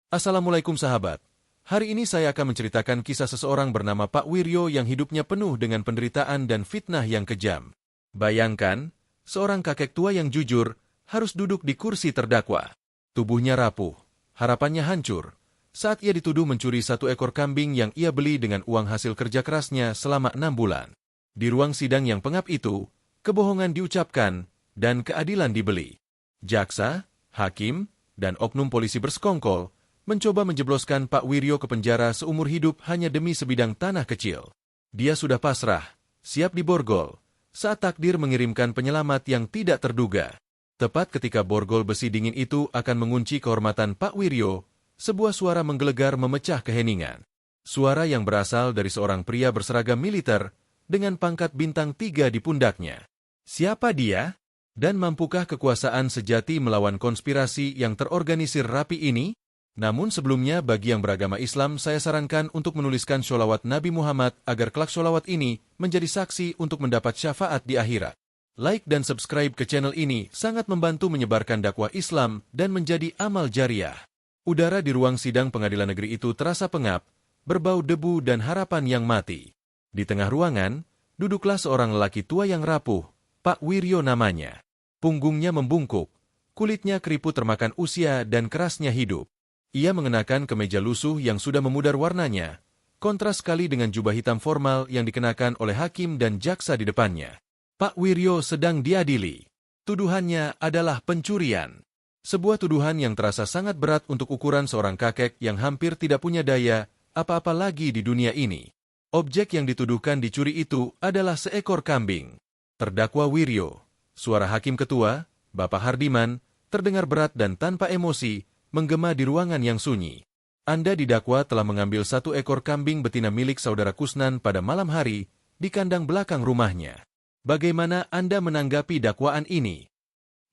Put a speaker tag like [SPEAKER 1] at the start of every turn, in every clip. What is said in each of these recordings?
[SPEAKER 1] Assalamualaikum sahabat. Hari ini saya akan menceritakan kisah seseorang bernama Pak Wiryo yang hidupnya penuh dengan penderitaan dan fitnah yang kejam. Bayangkan, seorang kakek tua yang jujur harus duduk di kursi terdakwa. Tubuhnya rapuh, harapannya hancur, saat ia dituduh mencuri 1 ekor kambing yang ia beli dengan uang hasil kerja kerasnya selama 6 bulan. Di ruang sidang yang pengap itu, kebohongan diucapkan dan keadilan dibeli. Jaksa, hakim, dan oknum polisi bersekongkol mencoba menjebloskan Pak Wiryo ke penjara seumur hidup hanya demi sebidang tanah kecil. Dia sudah pasrah, siap diborgol, saat takdir mengirimkan penyelamat yang tidak terduga. Tepat ketika borgol besi dingin itu akan mengunci kehormatan Pak Wiryo, sebuah suara menggelegar memecah keheningan. Suara yang berasal dari seorang pria berseragam militer dengan pangkat bintang 3 di pundaknya. Siapa dia? Dan mampukah kekuasaan sejati melawan konspirasi yang terorganisir rapi ini? Namun sebelumnya bagi yang beragama Islam saya sarankan untuk menuliskan sholawat Nabi Muhammad agar kelak sholawat ini menjadi saksi untuk mendapat syafaat di akhirat. Like dan subscribe ke channel ini sangat membantu menyebarkan dakwah Islam dan menjadi amal jariah. Udara di ruang sidang pengadilan negeri itu terasa pengap, berbau debu dan harapan yang mati. Di tengah ruangan, duduklah seorang lelaki tua yang rapuh, Pak Wiryo namanya. Punggungnya membungkuk, kulitnya keriput termakan usia dan kerasnya hidup. Ia mengenakan kemeja lusuh yang sudah memudar warnanya, kontras sekali dengan jubah hitam formal yang dikenakan oleh hakim dan jaksa di depannya. Pak Wiryo sedang diadili. Tuduhannya adalah pencurian. Sebuah tuduhan yang terasa sangat berat untuk ukuran seorang kakek yang hampir tidak punya daya apa-apa lagi di dunia ini. Objek yang dituduhkan dicuri itu adalah seekor kambing. Terdakwa Wiryo, suara hakim ketua, Bapak Hardiman, terdengar berat dan tanpa emosi, menggema di ruangan yang sunyi. Anda didakwa telah mengambil 1 ekor kambing betina milik saudara Kusnan pada malam hari di kandang belakang rumahnya. Bagaimana Anda menanggapi dakwaan ini?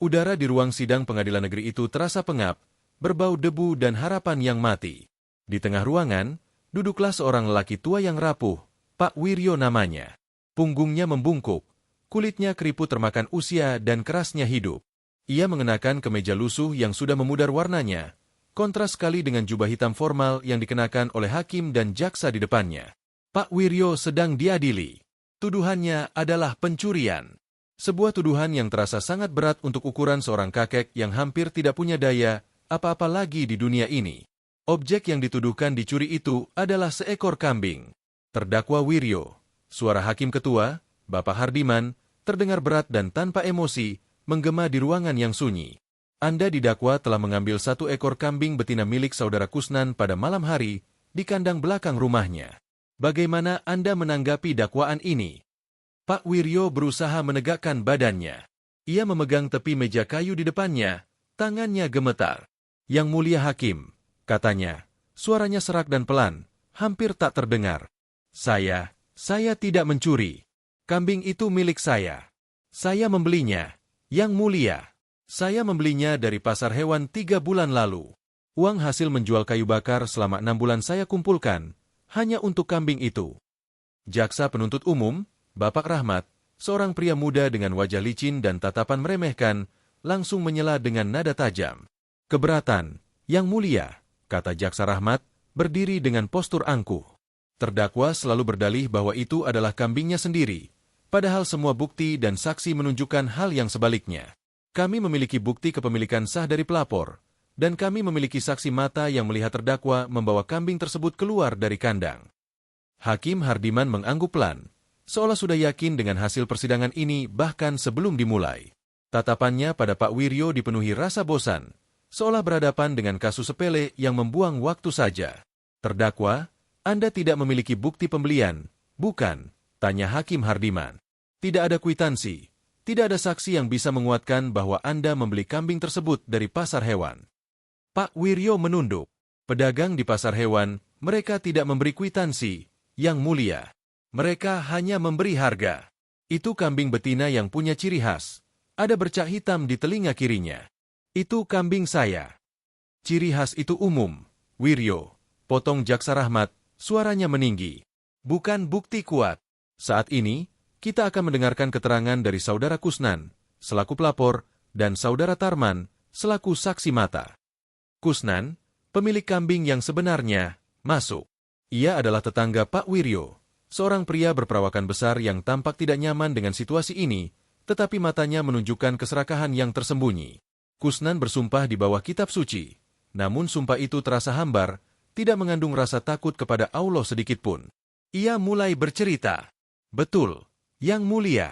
[SPEAKER 1] Udara di ruang sidang pengadilan negeri itu terasa pengap, berbau debu dan harapan yang mati. Di tengah ruangan, duduklah seorang lelaki tua yang rapuh, Pak Wiryo namanya. Punggungnya membungkuk, kulitnya keriput termakan usia dan kerasnya hidup. Ia mengenakan kemeja lusuh yang sudah memudar warnanya, kontras sekali dengan jubah hitam formal yang dikenakan oleh hakim dan jaksa di depannya. Pak Wiryo sedang diadili. Tuduhannya adalah pencurian. Sebuah tuduhan yang terasa sangat berat untuk ukuran seorang kakek yang hampir tidak punya daya apa-apa lagi di dunia ini. Objek yang dituduhkan dicuri itu adalah seekor kambing. Terdakwa Wiryo, suara hakim ketua, Bapak Hardiman, terdengar berat dan tanpa emosi, menggema di ruangan yang sunyi. Anda didakwa telah mengambil 1 ekor kambing betina milik saudara Kusnan pada malam hari di kandang belakang rumahnya. Bagaimana Anda menanggapi dakwaan ini? Pak Wiryo berusaha menegakkan badannya. Ia memegang tepi meja kayu di depannya, tangannya gemetar. Yang mulia hakim, katanya, suaranya serak dan pelan, hampir tak terdengar. Saya tidak mencuri. Kambing itu milik saya. Saya membelinya. Yang mulia, saya membelinya dari pasar hewan 3 bulan lalu. Uang hasil menjual kayu bakar selama 6 bulan saya kumpulkan, hanya untuk kambing itu. Jaksa penuntut umum, Bapak Rahmat, seorang pria muda dengan wajah licin dan tatapan meremehkan, langsung menyela dengan nada tajam. Keberatan, yang mulia, kata Jaksa Rahmat, berdiri dengan postur angkuh. Terdakwa selalu berdalih bahwa itu adalah kambingnya sendiri, padahal semua bukti dan saksi menunjukkan hal yang sebaliknya. Kami memiliki bukti kepemilikan sah dari pelapor, dan kami memiliki saksi mata yang melihat terdakwa membawa kambing tersebut keluar dari kandang. Hakim Hardiman mengangguk pelan, seolah sudah yakin dengan hasil persidangan ini bahkan sebelum dimulai. Tatapannya pada Pak Wiryo dipenuhi rasa bosan, seolah berhadapan dengan kasus sepele yang membuang waktu saja. Terdakwa, Anda tidak memiliki bukti pembelian, bukan? Tanya Hakim Hardiman. Tidak ada kwitansi, tidak ada saksi yang bisa menguatkan bahwa Anda membeli kambing tersebut dari pasar hewan. Pak Wiryo menunduk. Pedagang di pasar hewan, mereka tidak memberi kwitansi, yang mulia. Mereka hanya memberi harga. Itu kambing betina yang punya ciri khas. Ada bercak hitam di telinga kirinya. Itu kambing saya. Ciri khas itu umum, Wiryo, potong Jaksa Rahmat, suaranya meninggi. Bukan bukti kuat. Saat ini, kita akan mendengarkan keterangan dari Saudara Kusnan, selaku pelapor, dan Saudara Tarman, selaku saksi mata. Kusnan, Pemilik kambing yang sebenarnya masuk. Ia adalah tetangga Pak Wiryo, seorang pria berperawakan besar yang tampak tidak nyaman dengan situasi ini, tetapi matanya menunjukkan keserakahan yang tersembunyi. Kusnan bersumpah di bawah kitab suci, namun sumpah itu terasa hambar, tidak mengandung rasa takut kepada Allah sedikitpun. Ia mulai bercerita. Betul, Yang Mulia,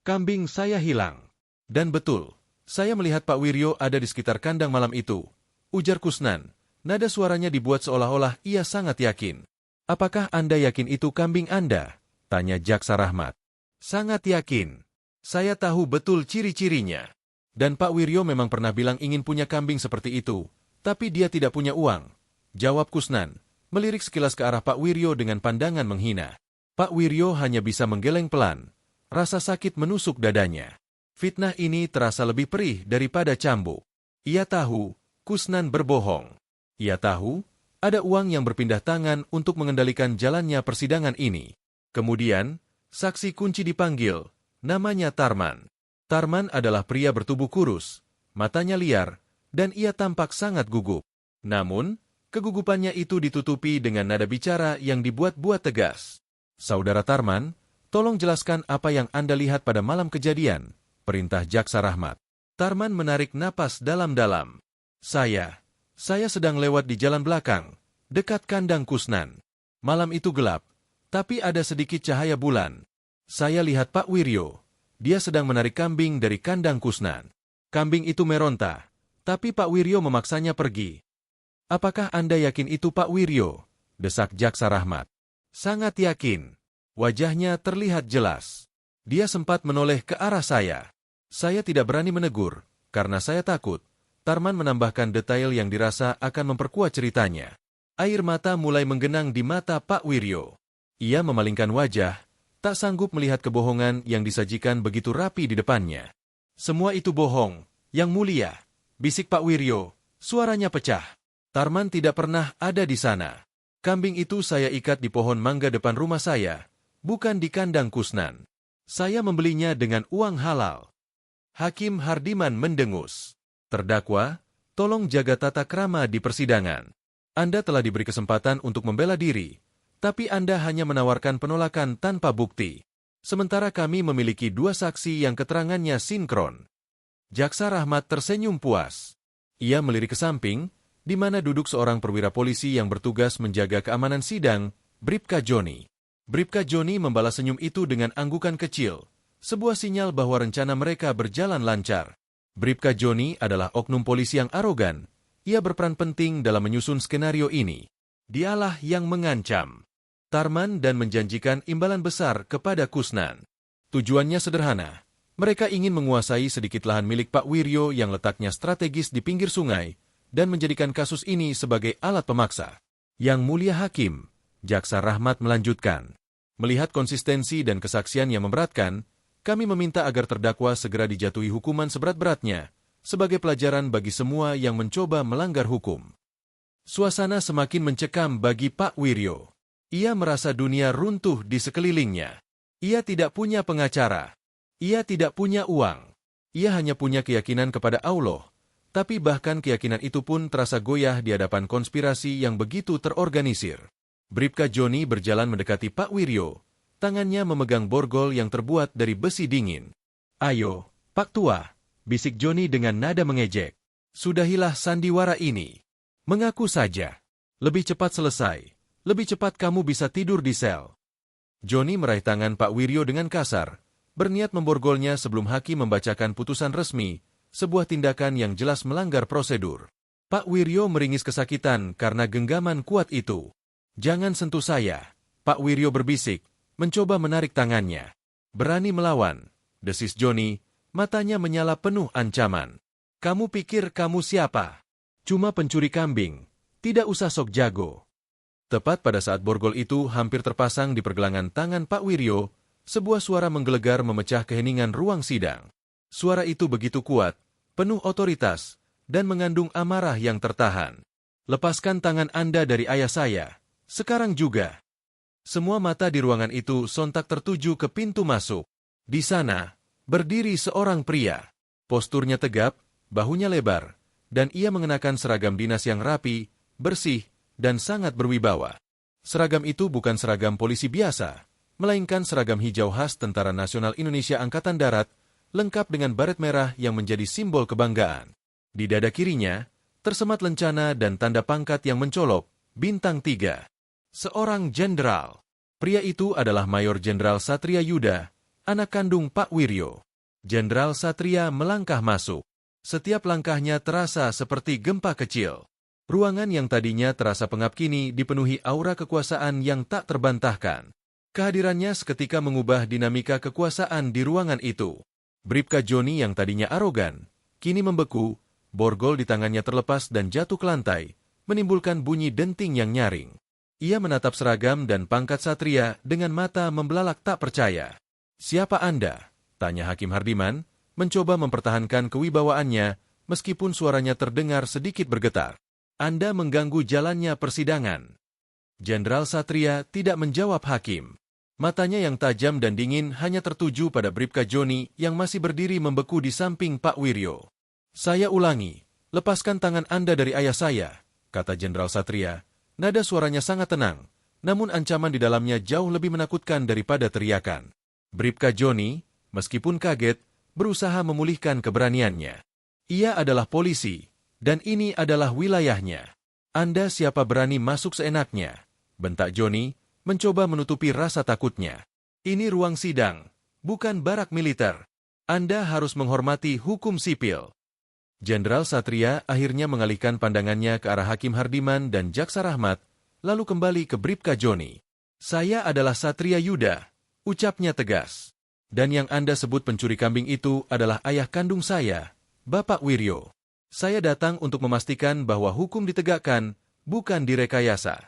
[SPEAKER 1] kambing saya hilang. Dan betul, saya melihat Pak Wiryo ada di sekitar kandang malam itu, ujar Kusnan. Nada suaranya dibuat seolah-olah ia sangat yakin. Apakah Anda yakin itu kambing Anda? Tanya Jaksa Rahmat. Sangat yakin. Saya tahu betul ciri-cirinya. Dan Pak Wiryo memang pernah bilang ingin punya kambing seperti itu, tapi dia tidak punya uang. Jawab Kusnan, melirik sekilas ke arah Pak Wiryo dengan pandangan menghina. Pak Wiryo hanya bisa menggeleng pelan. Rasa sakit menusuk dadanya. Fitnah ini terasa lebih perih daripada cambuk. Ia tahu, Kusnan berbohong. Ia tahu, ada uang yang berpindah tangan untuk mengendalikan jalannya persidangan ini. Kemudian, saksi kunci dipanggil, namanya Tarman. Tarman adalah pria bertubuh kurus, matanya liar, dan ia tampak sangat gugup. Namun, kegugupannya itu ditutupi dengan nada bicara yang dibuat-buat tegas. Saudara Tarman, tolong jelaskan apa yang Anda lihat pada malam kejadian, perintah Jaksa Rahmat. Tarman menarik napas dalam-dalam. Saya sedang lewat di jalan belakang, dekat kandang Kusnan. Malam itu gelap, tapi ada sedikit cahaya bulan. Saya lihat Pak Wiryo. Dia sedang menarik kambing dari kandang Kusnan. Kambing itu meronta, tapi Pak Wiryo memaksanya pergi. Apakah Anda yakin itu Pak Wiryo? Desak Jaksa Rahmat. Sangat yakin. Wajahnya terlihat jelas. Dia sempat menoleh ke arah saya. Saya tidak berani menegur, karena saya takut. Tarman menambahkan detail yang dirasa akan memperkuat ceritanya. Air mata mulai menggenang di mata Pak Wiryo. Ia memalingkan wajah, tak sanggup melihat kebohongan yang disajikan begitu rapi di depannya. Semua itu bohong, Yang Mulia, bisik Pak Wiryo, suaranya pecah. Tarman tidak pernah ada di sana. Kambing itu saya ikat di pohon mangga depan rumah saya, bukan di kandang Kusnan. Saya membelinya dengan uang halal. Hakim Hardiman mendengus. Terdakwa, tolong jaga tata krama di persidangan. Anda telah diberi kesempatan untuk membela diri, tapi Anda hanya menawarkan penolakan tanpa bukti. Sementara kami memiliki dua saksi yang keterangannya sinkron. Jaksa Rahmat tersenyum puas. Ia melirik ke samping, di mana duduk seorang perwira polisi yang bertugas menjaga keamanan sidang, Bribka Joni. Bribka Joni membalas senyum itu dengan anggukan kecil, sebuah sinyal bahwa rencana mereka berjalan lancar. Bribka Joni adalah oknum polisi yang arogan. Ia berperan penting dalam menyusun skenario ini. Dialah yang mengancam Tarman dan menjanjikan imbalan besar kepada Kusnan. Tujuannya sederhana. Mereka ingin menguasai sedikit lahan milik Pak Wiryo yang letaknya strategis di pinggir sungai dan menjadikan kasus ini sebagai alat pemaksa. Yang Mulia Hakim, Jaksa Rahmat melanjutkan. Melihat konsistensi dan kesaksian yang memberatkan, kami meminta agar terdakwa segera dijatuhi hukuman seberat-beratnya, sebagai pelajaran bagi semua yang mencoba melanggar hukum. Suasana semakin mencekam bagi Pak Wiryo. Ia merasa dunia runtuh di sekelilingnya. Ia tidak punya pengacara. Ia tidak punya uang. Ia hanya punya keyakinan kepada Allah. Tapi bahkan keyakinan itu pun terasa goyah di hadapan konspirasi yang begitu terorganisir. Bribka Joni berjalan mendekati Pak Wiryo. Tangannya memegang borgol yang terbuat dari besi dingin. Ayo, Pak Tua, bisik Joni dengan nada mengejek. Sudahilah sandiwara ini. Mengaku saja. Lebih cepat selesai. Lebih cepat kamu bisa tidur di sel. Joni meraih tangan Pak Wiryo dengan kasar, berniat memborgolnya sebelum hakim membacakan putusan resmi, sebuah tindakan yang jelas melanggar prosedur. Pak Wiryo meringis kesakitan karena genggaman kuat itu. Jangan sentuh saya, Pak Wiryo berbisik, mencoba menarik tangannya. Berani melawan, desis Joni, matanya menyala penuh ancaman. Kamu pikir kamu siapa? Cuma pencuri kambing, tidak usah sok jago. Tepat pada saat borgol itu hampir terpasang di pergelangan tangan Pak Wiryo, sebuah suara menggelegar memecah keheningan ruang sidang. Suara itu begitu kuat, penuh otoritas, dan mengandung amarah yang tertahan. Lepaskan tangan Anda dari ayah saya, sekarang juga. Semua mata di ruangan itu sontak tertuju ke pintu masuk. Di sana, berdiri seorang pria. Posturnya tegap, bahunya lebar, dan ia mengenakan seragam dinas yang rapi, bersih, dan sangat berwibawa. Seragam itu bukan seragam polisi biasa, melainkan seragam hijau khas Tentara Nasional Indonesia Angkatan Darat, lengkap dengan baret merah yang menjadi simbol kebanggaan. Di dada kirinya, tersemat lencana dan tanda pangkat yang mencolok, bintang 3. Seorang jenderal. Pria itu adalah Mayor Jenderal Satria Yuda, anak kandung Pak Wiryo. Jenderal Satria melangkah masuk. Setiap langkahnya terasa seperti gempa kecil. Ruangan yang tadinya terasa pengap kini dipenuhi aura kekuasaan yang tak terbantahkan. Kehadirannya seketika mengubah dinamika kekuasaan di ruangan itu. Bribka Joni yang tadinya arogan, kini membeku, borgol di tangannya terlepas dan jatuh ke lantai, menimbulkan bunyi denting yang nyaring. Ia menatap seragam dan pangkat satria dengan mata membelalak tak percaya. "Siapa Anda?" tanya Hakim Hardiman, mencoba mempertahankan kewibawaannya meskipun suaranya terdengar sedikit bergetar. "Anda mengganggu jalannya persidangan." Jenderal Satria tidak menjawab hakim. Matanya yang tajam dan dingin hanya tertuju pada Bribka Joni yang masih berdiri membeku di samping Pak Wiryo. "Saya ulangi, lepaskan tangan Anda dari ayah saya," kata Jenderal Satria. Nada suaranya sangat tenang, namun ancaman di dalamnya jauh lebih menakutkan daripada teriakan. Bribka Joni, meskipun kaget, berusaha memulihkan keberaniannya. Ia adalah polisi, dan ini adalah wilayahnya. "Anda siapa berani masuk seenaknya?" bentak Joni, mencoba menutupi rasa takutnya. "Ini ruang sidang, bukan barak militer. Anda harus menghormati hukum sipil." Jenderal Satria akhirnya mengalihkan pandangannya ke arah Hakim Hardiman dan Jaksa Rahmat, lalu kembali ke Bribka Joni. "Saya adalah Satria Yuda," ucapnya tegas. "Dan yang Anda sebut pencuri kambing itu adalah ayah kandung saya, Bapak Wiryo. Saya datang untuk memastikan bahwa hukum ditegakkan, bukan direkayasa."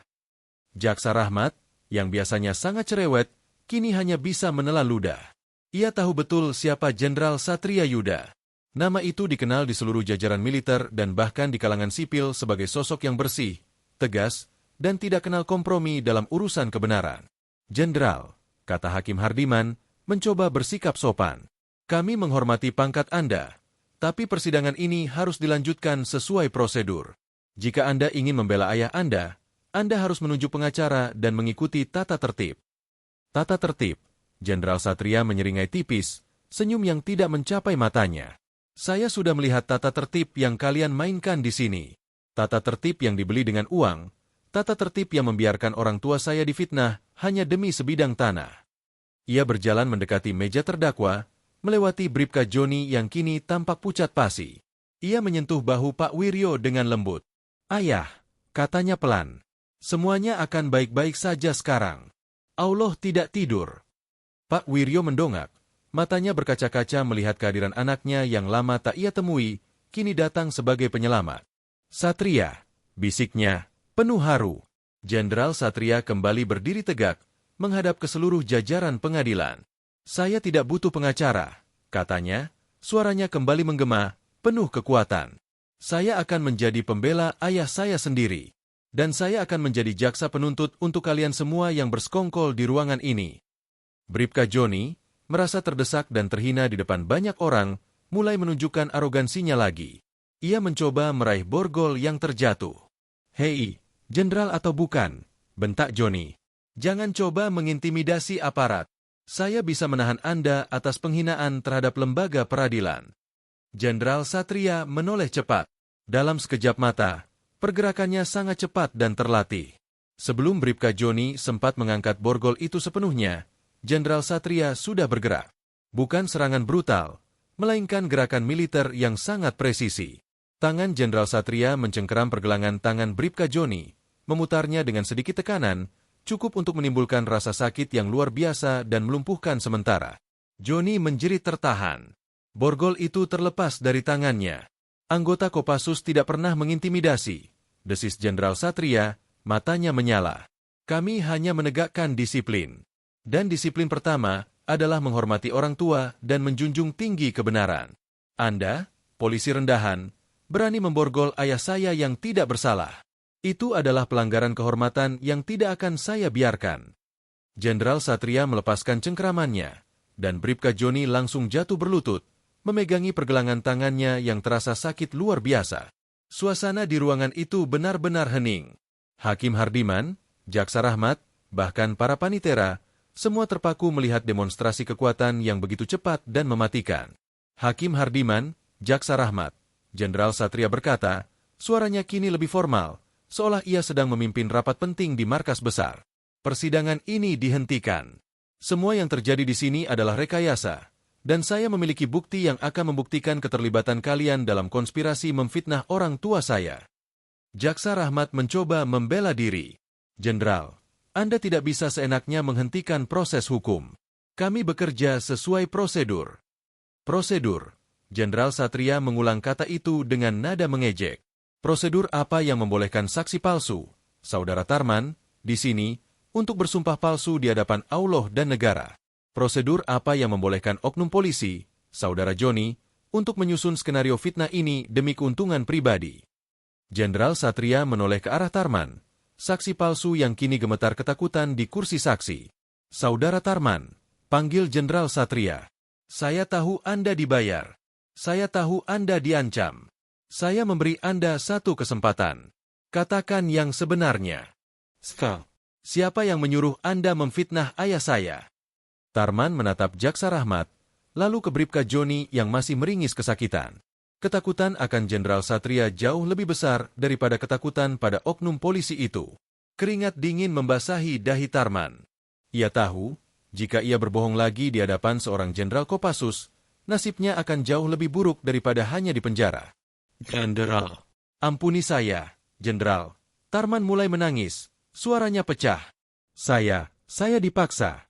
[SPEAKER 1] Jaksa Rahmat, yang biasanya sangat cerewet, kini hanya bisa menelan ludah. Ia tahu betul siapa Jenderal Satria Yuda. Nama itu dikenal di seluruh jajaran militer dan bahkan di kalangan sipil sebagai sosok yang bersih, tegas, dan tidak kenal kompromi dalam urusan kebenaran. "Jenderal," kata Hakim Hardiman, mencoba bersikap sopan. "Kami menghormati pangkat Anda, tapi persidangan ini harus dilanjutkan sesuai prosedur. Jika Anda ingin membela ayah Anda harus menunjuk pengacara dan mengikuti tata tertib." "Tata tertib?" Jenderal Satria menyeringai tipis, senyum yang tidak mencapai matanya. "Saya sudah melihat tata tertib yang kalian mainkan di sini. Tata tertib yang dibeli dengan uang, tata tertib yang membiarkan orang tua saya difitnah hanya demi sebidang tanah." Ia berjalan mendekati meja terdakwa, melewati Bribka Joni yang kini tampak pucat pasi. Ia menyentuh bahu Pak Wiryo dengan lembut. "Ayah," katanya pelan, "semuanya akan baik-baik saja sekarang. Allah tidak tidur." Pak Wiryo mendongak. Matanya berkaca-kaca melihat kehadiran anaknya yang lama tak ia temui, kini datang sebagai penyelamat. "Satria," bisiknya, penuh haru. Jenderal Satria kembali berdiri tegak, menghadap ke seluruh jajaran pengadilan. "Saya tidak butuh pengacara," katanya, suaranya kembali menggema, penuh kekuatan. "Saya akan menjadi pembela ayah saya sendiri. Dan saya akan menjadi jaksa penuntut untuk kalian semua yang bersekongkol di ruangan ini." Bribka Joni, merasa terdesak dan terhina di depan banyak orang, mulai menunjukkan arogansinya lagi. Ia mencoba meraih borgol yang terjatuh. "Hei, jenderal atau bukan?" bentak Joni. "Jangan coba mengintimidasi aparat. Saya bisa menahan Anda atas penghinaan terhadap lembaga peradilan." Jenderal Satria menoleh cepat. Dalam sekejap mata, pergerakannya sangat cepat dan terlatih. Sebelum Bribka Joni sempat mengangkat borgol itu sepenuhnya, Jenderal Satria sudah bergerak. Bukan serangan brutal, melainkan gerakan militer yang sangat presisi. Tangan Jenderal Satria mencengkeram pergelangan tangan Bribka Joni, memutarnya dengan sedikit tekanan, cukup untuk menimbulkan rasa sakit yang luar biasa dan melumpuhkan sementara. Joni menjerit tertahan. Borgol itu terlepas dari tangannya. "Anggota Kopassus tidak pernah mengintimidasi," desis Jenderal Satria, matanya menyala. "Kami hanya menegakkan disiplin. Dan disiplin pertama adalah menghormati orang tua dan menjunjung tinggi kebenaran. Anda, polisi rendahan, berani memborgol ayah saya yang tidak bersalah. Itu adalah pelanggaran kehormatan yang tidak akan saya biarkan." Jenderal Satria melepaskan cengkeramannya, dan Bribka Joni langsung jatuh berlutut, memegangi pergelangan tangannya yang terasa sakit luar biasa. Suasana di ruangan itu benar-benar hening. Hakim Hardiman, Jaksa Rahmat, bahkan para panitera, semua terpaku melihat demonstrasi kekuatan yang begitu cepat dan mematikan. Hakim Hardiman, Jaksa Rahmat, Jenderal Satria berkata, suaranya kini lebih formal, seolah ia sedang memimpin rapat penting di markas besar. Persidangan ini dihentikan. Semua yang terjadi di sini adalah rekayasa, dan saya memiliki bukti yang akan membuktikan keterlibatan kalian dalam konspirasi memfitnah orang tua saya. Jaksa Rahmat mencoba membela diri. Jenderal, Anda tidak bisa seenaknya menghentikan proses hukum. Kami bekerja sesuai prosedur. Prosedur. Jenderal Satria mengulang kata itu dengan nada mengejek. Prosedur apa yang membolehkan saksi palsu, Saudara Tarman, di sini, untuk bersumpah palsu di hadapan Allah dan negara? Prosedur apa yang membolehkan oknum polisi, Saudara Joni, untuk menyusun skenario fitnah ini demi keuntungan pribadi? Jenderal Satria menoleh ke arah Tarman, saksi palsu yang kini gemetar ketakutan di kursi saksi. Saudara Tarman, panggil Jenderal Satria. Saya tahu Anda dibayar. Saya tahu Anda diancam. Saya memberi Anda satu kesempatan. Katakan yang sebenarnya. Siapa yang menyuruh Anda memfitnah ayah saya? Tarman menatap Jaksa Rahmat, lalu ke Bribka Joni yang masih meringis kesakitan. Ketakutan akan Jenderal Satria jauh lebih besar daripada ketakutan pada oknum polisi itu. Keringat dingin membasahi dahi Tarman. Ia tahu, jika ia berbohong lagi di hadapan seorang Jenderal Kopassus, nasibnya akan jauh lebih buruk daripada hanya di penjara. Jenderal. Ampuni saya, Jenderal. Tarman mulai menangis, suaranya pecah. Saya dipaksa.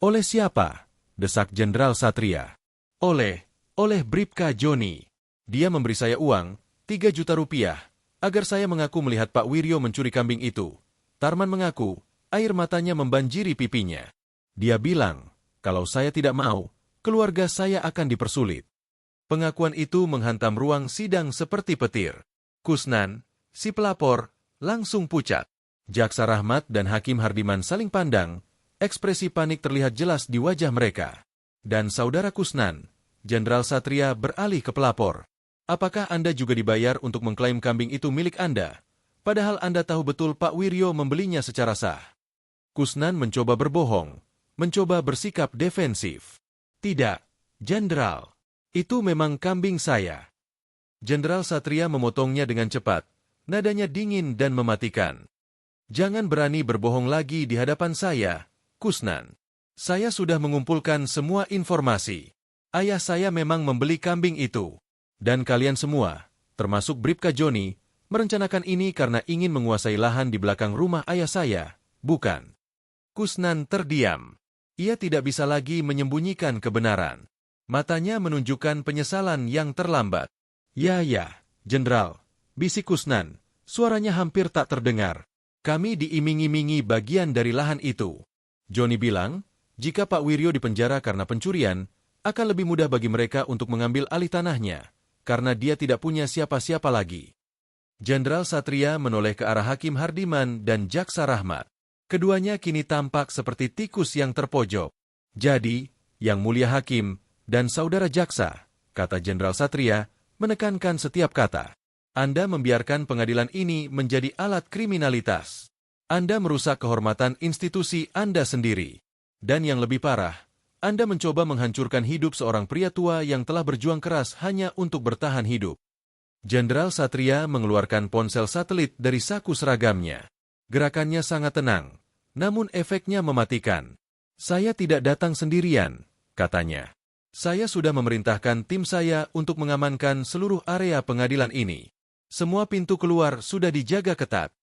[SPEAKER 1] Oleh siapa? Desak Jenderal Satria. Oleh Bribka Joni. Dia memberi saya uang, 3 juta rupiah, agar saya mengaku melihat Pak Wiryo mencuri kambing itu. Tarman mengaku, air matanya membanjiri pipinya. Dia bilang, kalau saya tidak mau, keluarga saya akan dipersulit. Pengakuan itu menghantam ruang sidang seperti petir. Kusnan, si pelapor, langsung pucat. Jaksa Rahmat dan Hakim Hardiman saling pandang, ekspresi panik terlihat jelas di wajah mereka. Dan Saudara Kusnan, Jenderal Satria beralih ke pelapor. Apakah Anda juga dibayar untuk mengklaim kambing itu milik Anda? Padahal Anda tahu betul Pak Wiryo membelinya secara sah. Kusnan mencoba berbohong, mencoba bersikap defensif. Tidak, Jenderal. Itu memang kambing saya. Jenderal Satria memotongnya dengan cepat, nadanya dingin dan mematikan. Jangan berani berbohong lagi di hadapan saya, Kusnan. Saya sudah mengumpulkan semua informasi. Ayah saya memang membeli kambing itu. Dan kalian semua, termasuk Bribka Joni, merencanakan ini karena ingin menguasai lahan di belakang rumah ayah saya, bukan? Kusnan terdiam. Ia tidak bisa lagi menyembunyikan kebenaran. Matanya menunjukkan penyesalan yang terlambat. Ya, Jenderal, bisik Kusnan, suaranya hampir tak terdengar. Kami diiming-imingi bagian dari lahan itu. Joni bilang, jika Pak Wiryo dipenjara karena pencurian, akan lebih mudah bagi mereka untuk mengambil alih tanahnya, karena dia tidak punya siapa-siapa lagi. Jenderal Satria menoleh ke arah Hakim Hardiman dan Jaksa Rahmat. Keduanya kini tampak seperti tikus yang terpojok. Jadi, Yang Mulia Hakim dan Saudara Jaksa, kata Jenderal Satria, menekankan setiap kata. Anda membiarkan pengadilan ini menjadi alat kriminalitas. Anda merusak kehormatan institusi Anda sendiri. Dan yang lebih parah, Anda mencoba menghancurkan hidup seorang pria tua yang telah berjuang keras hanya untuk bertahan hidup. Jenderal Satria mengeluarkan ponsel satelit dari saku seragamnya. Gerakannya sangat tenang, namun efeknya mematikan. Saya tidak datang sendirian, katanya. Saya sudah memerintahkan tim saya untuk mengamankan seluruh area pengadilan ini. Semua pintu keluar sudah dijaga ketat.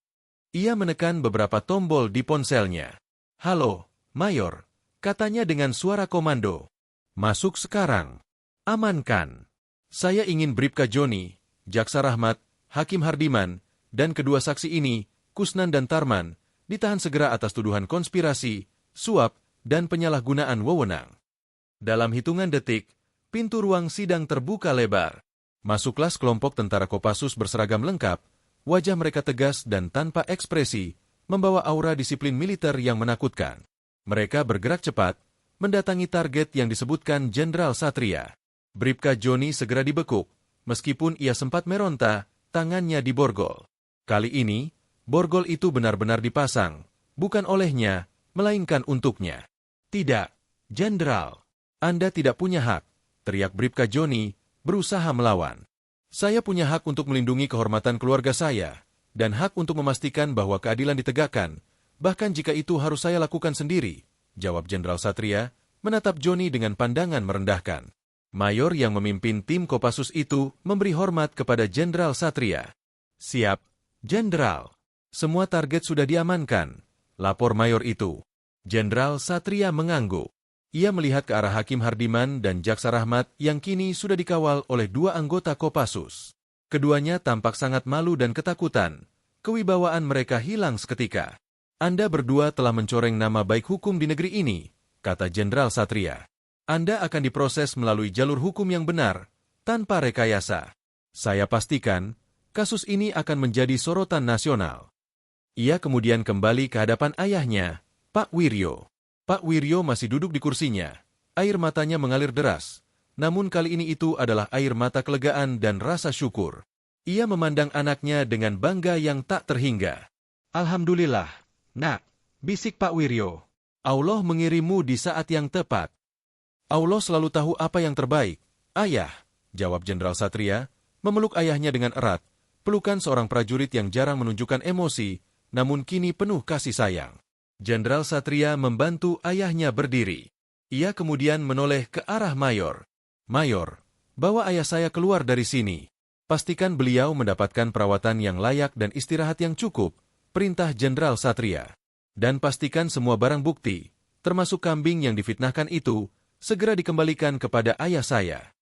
[SPEAKER 1] Ia menekan beberapa tombol di ponselnya. Halo, Mayor, katanya dengan suara komando. Masuk sekarang. Amankan. Saya ingin Bribka Joni, Jaksa Rahmat, Hakim Hardiman, dan kedua saksi ini, Kusnan dan Tarman, ditahan segera atas tuduhan konspirasi, suap, dan penyalahgunaan wewenang. Dalam hitungan detik, pintu ruang sidang terbuka lebar. Masuklah sekelompok tentara Kopassus berseragam lengkap, wajah mereka tegas dan tanpa ekspresi, membawa aura disiplin militer yang menakutkan. Mereka bergerak cepat, mendatangi target yang disebutkan Jenderal Satria. Bribka Joni segera dibekuk, meskipun ia sempat meronta, tangannya diborgol. Kali ini, borgol itu benar-benar dipasang, bukan olehnya, melainkan untuknya. Tidak, Jenderal. Anda tidak punya hak, teriak Bribka Joni, berusaha melawan. Saya punya hak untuk melindungi kehormatan keluarga saya, dan hak untuk memastikan bahwa keadilan ditegakkan, bahkan jika itu harus saya lakukan sendiri, jawab Jenderal Satria, menatap Joni dengan pandangan merendahkan. Mayor yang memimpin tim Kopassus itu memberi hormat kepada Jenderal Satria. Siap, Jenderal. Semua target sudah diamankan, lapor Mayor itu. Jenderal Satria mengangguk. Ia melihat ke arah Hakim Hardiman dan Jaksa Rahmat yang kini sudah dikawal oleh 2 anggota Kopassus. Keduanya tampak sangat malu dan ketakutan. Kewibawaan mereka hilang seketika. Anda berdua telah mencoreng nama baik hukum di negeri ini, kata Jenderal Satria. Anda akan diproses melalui jalur hukum yang benar, tanpa rekayasa. Saya pastikan, kasus ini akan menjadi sorotan nasional. Ia kemudian kembali ke hadapan ayahnya, Pak Wiryo. Pak Wiryo masih duduk di kursinya. Air matanya mengalir deras. Namun kali ini itu adalah air mata kelegaan dan rasa syukur. Ia memandang anaknya dengan bangga yang tak terhingga. Alhamdulillah, nak, bisik Pak Wiryo. Allah mengirimmu di saat yang tepat. Allah selalu tahu apa yang terbaik. Ayah, jawab Jenderal Satria, memeluk ayahnya dengan erat. Pelukan seorang prajurit yang jarang menunjukkan emosi, namun kini penuh kasih sayang. Jenderal Satria membantu ayahnya berdiri. Ia kemudian menoleh ke arah Mayor. Mayor, bawa ayah saya keluar dari sini. Pastikan beliau mendapatkan perawatan yang layak dan istirahat yang cukup, perintah Jenderal Satria. Dan pastikan semua barang bukti, termasuk kambing yang difitnahkan itu, segera dikembalikan kepada ayah saya.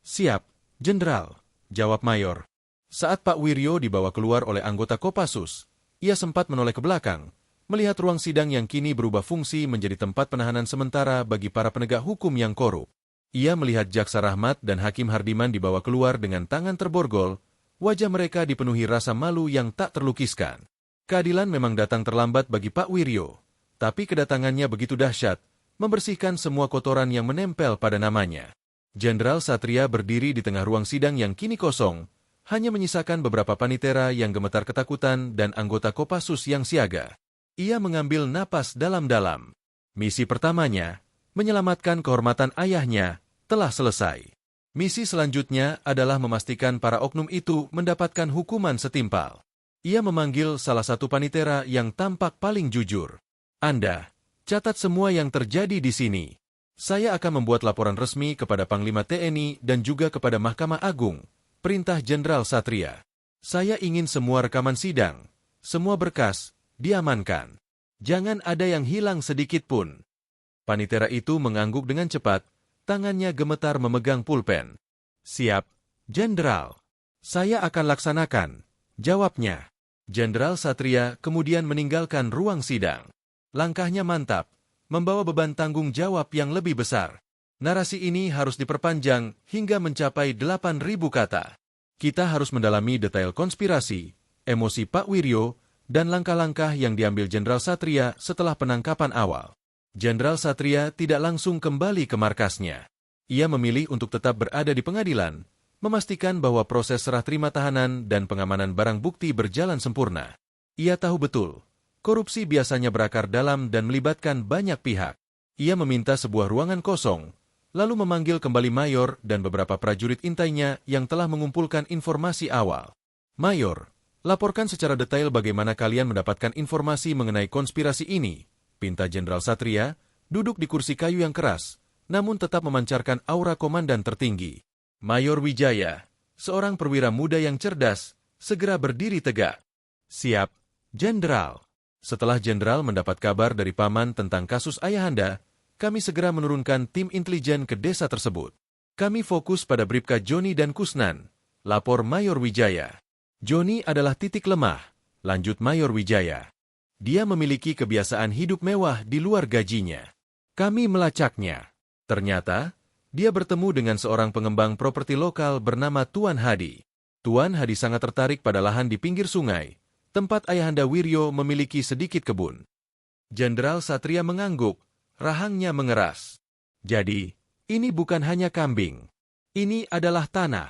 [SPEAKER 1] Siap, Jenderal, jawab Mayor. Saat Pak Wiryo dibawa keluar oleh anggota Kopassus, ia sempat menoleh ke belakang, melihat ruang sidang yang kini berubah fungsi menjadi tempat penahanan sementara bagi para penegak hukum yang korup. Ia melihat Jaksa Rahmat dan Hakim Hardiman dibawa keluar dengan tangan terborgol, wajah mereka dipenuhi rasa malu yang tak terlukiskan. Keadilan memang datang terlambat bagi Pak Wiryo, tapi kedatangannya begitu dahsyat, membersihkan semua kotoran yang menempel pada namanya. Jenderal Satria berdiri di tengah ruang sidang yang kini kosong, hanya menyisakan beberapa panitera yang gemetar ketakutan dan anggota Kopassus yang siaga. Ia mengambil napas dalam-dalam. Misi pertamanya, menyelamatkan kehormatan ayahnya, telah selesai. Misi selanjutnya adalah memastikan para oknum itu mendapatkan hukuman setimpal. Ia memanggil salah satu panitera yang tampak paling jujur. Anda, catat semua yang terjadi di sini. Saya akan membuat laporan resmi kepada Panglima TNI dan juga kepada Mahkamah Agung, perintah Jenderal Satria. Saya ingin semua rekaman sidang, semua berkas, diamankan. Jangan ada yang hilang sedikit pun. Panitera itu mengangguk dengan cepat, tangannya gemetar memegang pulpen. Siap, Jenderal. Saya akan laksanakan, jawabnya. Jenderal Satria kemudian meninggalkan ruang sidang. Langkahnya mantap, membawa beban tanggung jawab yang lebih besar. Narasi ini harus diperpanjang hingga mencapai 8.000 kata. Kita harus mendalami detail konspirasi, emosi Pak Wiryo, dan langkah-langkah yang diambil Jenderal Satria setelah penangkapan awal. Jenderal Satria tidak langsung kembali ke markasnya. Ia memilih untuk tetap berada di pengadilan, memastikan bahwa proses serah terima tahanan dan pengamanan barang bukti berjalan sempurna. Ia tahu betul, korupsi biasanya berakar dalam dan melibatkan banyak pihak. Ia meminta sebuah ruangan kosong, lalu memanggil kembali Mayor dan beberapa prajurit intainya yang telah mengumpulkan informasi awal. Mayor, laporkan secara detail bagaimana kalian mendapatkan informasi mengenai konspirasi ini, pinta Jenderal Satria, duduk di kursi kayu yang keras, namun tetap memancarkan aura komandan tertinggi. Mayor Wijaya, seorang perwira muda yang cerdas, segera berdiri tegak. Siap, Jenderal. Setelah Jenderal mendapat kabar dari Paman tentang kasus Ayahanda, kami segera menurunkan tim intelijen ke desa tersebut. Kami fokus pada Bribka Joni dan Kusnan, lapor Mayor Wijaya. Joni adalah titik lemah, lanjut Mayor Wijaya. Dia memiliki kebiasaan hidup mewah di luar gajinya. Kami melacaknya. Ternyata, dia bertemu dengan seorang pengembang properti lokal bernama Tuan Hadi. Tuan Hadi sangat tertarik pada lahan di pinggir sungai, tempat Ayahanda Wiryo memiliki sedikit kebun. Jenderal Satria mengangguk, rahangnya mengeras. Jadi, ini bukan hanya kambing. Ini adalah tanah.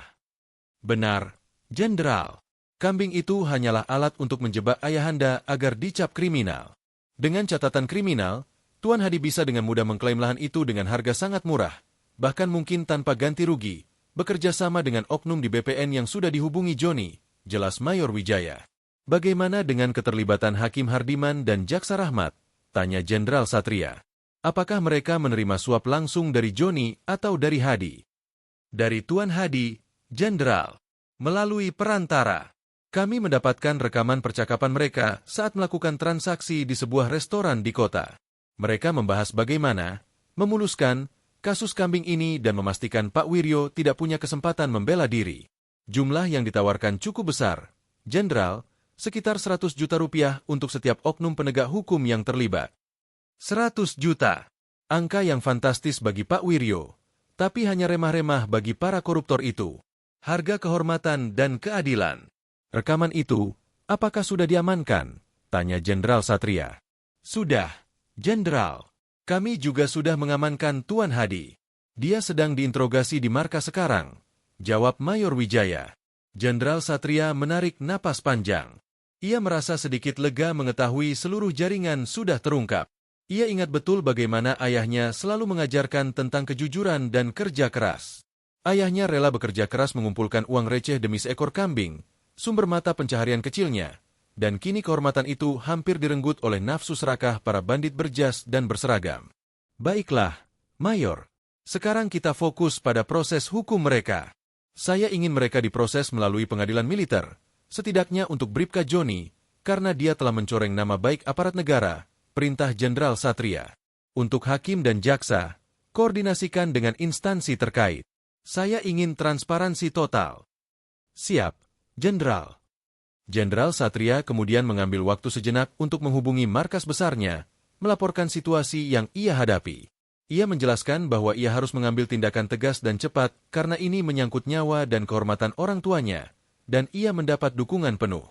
[SPEAKER 1] Benar, Jenderal. Kambing itu hanyalah alat untuk menjebak ayahanda agar dicap kriminal. Dengan catatan kriminal, Tuan Hadi bisa dengan mudah mengklaim lahan itu dengan harga sangat murah, bahkan mungkin tanpa ganti rugi, bekerja sama dengan oknum di BPN yang sudah dihubungi Joni, jelas Mayor Wijaya. Bagaimana dengan keterlibatan Hakim Hardiman dan Jaksa Rahmat? Tanya Jenderal Satria. Apakah mereka menerima suap langsung dari Joni atau dari Hadi? Dari Tuan Hadi, Jenderal. Melalui perantara. Kami mendapatkan rekaman percakapan mereka saat melakukan transaksi di sebuah restoran di kota. Mereka membahas bagaimana memuluskan kasus kambing ini dan memastikan Pak Wiryo tidak punya kesempatan membela diri. Jumlah yang ditawarkan cukup besar, Jenderal, sekitar 100 juta rupiah untuk setiap oknum penegak hukum yang terlibat. 100 juta. Angka yang fantastis bagi Pak Wiryo, tapi hanya remah-remah bagi para koruptor itu. Harga kehormatan dan keadilan. Rekaman itu, apakah sudah diamankan? Tanya Jenderal Satria. Sudah, Jenderal. Kami juga sudah mengamankan Tuan Hadi. Dia sedang diinterogasi di markas sekarang. Jawab Mayor Wijaya. Jenderal Satria menarik napas panjang. Ia merasa sedikit lega mengetahui seluruh jaringan sudah terungkap. Ia ingat betul bagaimana ayahnya selalu mengajarkan tentang kejujuran dan kerja keras. Ayahnya rela bekerja keras mengumpulkan uang receh demi seekor kambing, sumber mata pencaharian kecilnya, dan kini kehormatan itu hampir direnggut oleh nafsu serakah para bandit berjas dan berseragam. Baiklah, Mayor. Sekarang kita fokus pada proses hukum mereka. Saya ingin mereka diproses melalui pengadilan militer, setidaknya untuk Bribka Joni, karena dia telah mencoreng nama baik aparat negara, perintah Jenderal Satria. Untuk hakim dan jaksa, koordinasikan dengan instansi terkait. Saya ingin transparansi total. Siap, Jenderal. Jenderal Satria kemudian mengambil waktu sejenak untuk menghubungi markas besarnya, melaporkan situasi yang ia hadapi. Ia menjelaskan bahwa ia harus mengambil tindakan tegas dan cepat karena ini menyangkut nyawa dan kehormatan orang tuanya, dan ia mendapat dukungan penuh.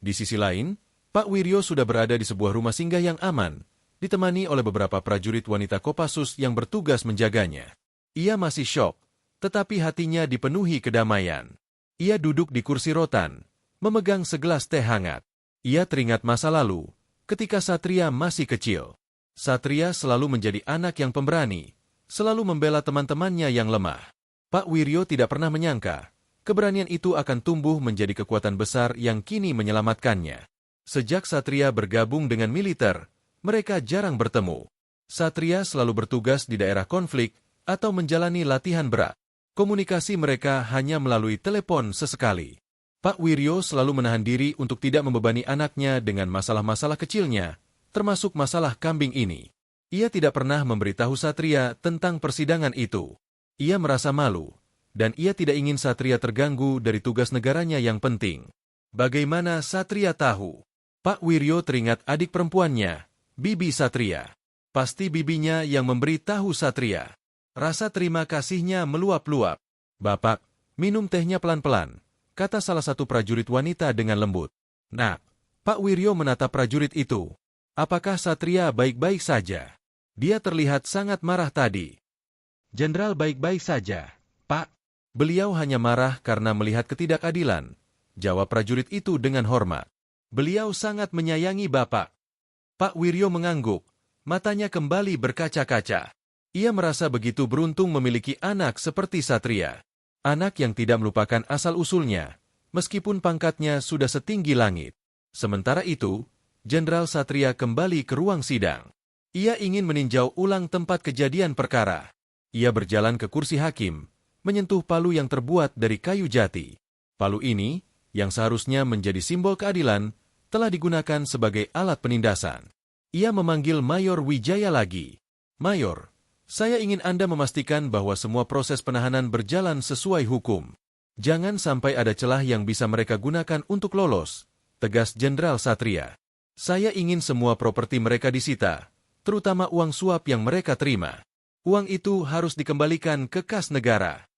[SPEAKER 1] Di sisi lain, Pak Wiryo sudah berada di sebuah rumah singgah yang aman, ditemani oleh beberapa prajurit wanita Kopassus yang bertugas menjaganya. Ia masih syok, tetapi hatinya dipenuhi kedamaian. Ia duduk di kursi rotan, memegang segelas teh hangat. Ia teringat masa lalu, ketika Satria masih kecil. Satria selalu menjadi anak yang pemberani, selalu membela teman-temannya yang lemah. Pak Wiryo tidak pernah menyangka, keberanian itu akan tumbuh menjadi kekuatan besar yang kini menyelamatkannya. Sejak Satria bergabung dengan militer, mereka jarang bertemu. Satria selalu bertugas di daerah konflik atau menjalani latihan berat. Komunikasi mereka hanya melalui telepon sesekali. Pak Wiryo selalu menahan diri untuk tidak membebani anaknya dengan masalah-masalah kecilnya, termasuk masalah kambing ini. Ia tidak pernah memberitahu Satria tentang persidangan itu. Ia merasa malu, dan ia tidak ingin Satria terganggu dari tugas negaranya yang penting. Bagaimana Satria tahu? Pak Wiryo teringat adik perempuannya, Bibi Satria. Pasti bibinya yang memberi tahu Satria. Rasa terima kasihnya meluap-luap. Bapak, minum tehnya pelan-pelan, kata salah satu prajurit wanita dengan lembut. Nak, Pak Wiryo menatap prajurit itu. Apakah Satria baik-baik saja? Dia terlihat sangat marah tadi. Jenderal baik-baik saja, Pak. Beliau hanya marah karena melihat ketidakadilan. Jawab prajurit itu dengan hormat. Beliau sangat menyayangi Bapak. Pak Wiryo mengangguk, matanya kembali berkaca-kaca. Ia merasa begitu beruntung memiliki anak seperti Satria. Anak yang tidak melupakan asal-usulnya, meskipun pangkatnya sudah setinggi langit. Sementara itu, Jenderal Satria kembali ke ruang sidang. Ia ingin meninjau ulang tempat kejadian perkara. Ia berjalan ke kursi hakim, menyentuh palu yang terbuat dari kayu jati. Palu ini, yang seharusnya menjadi simbol keadilan, telah digunakan sebagai alat penindasan. Ia memanggil Mayor Wijaya lagi. Mayor, saya ingin Anda memastikan bahwa semua proses penahanan berjalan sesuai hukum. Jangan sampai ada celah yang bisa mereka gunakan untuk lolos, tegas Jenderal Satria. Saya ingin semua properti mereka disita, terutama uang suap yang mereka terima. Uang itu harus dikembalikan ke kas negara.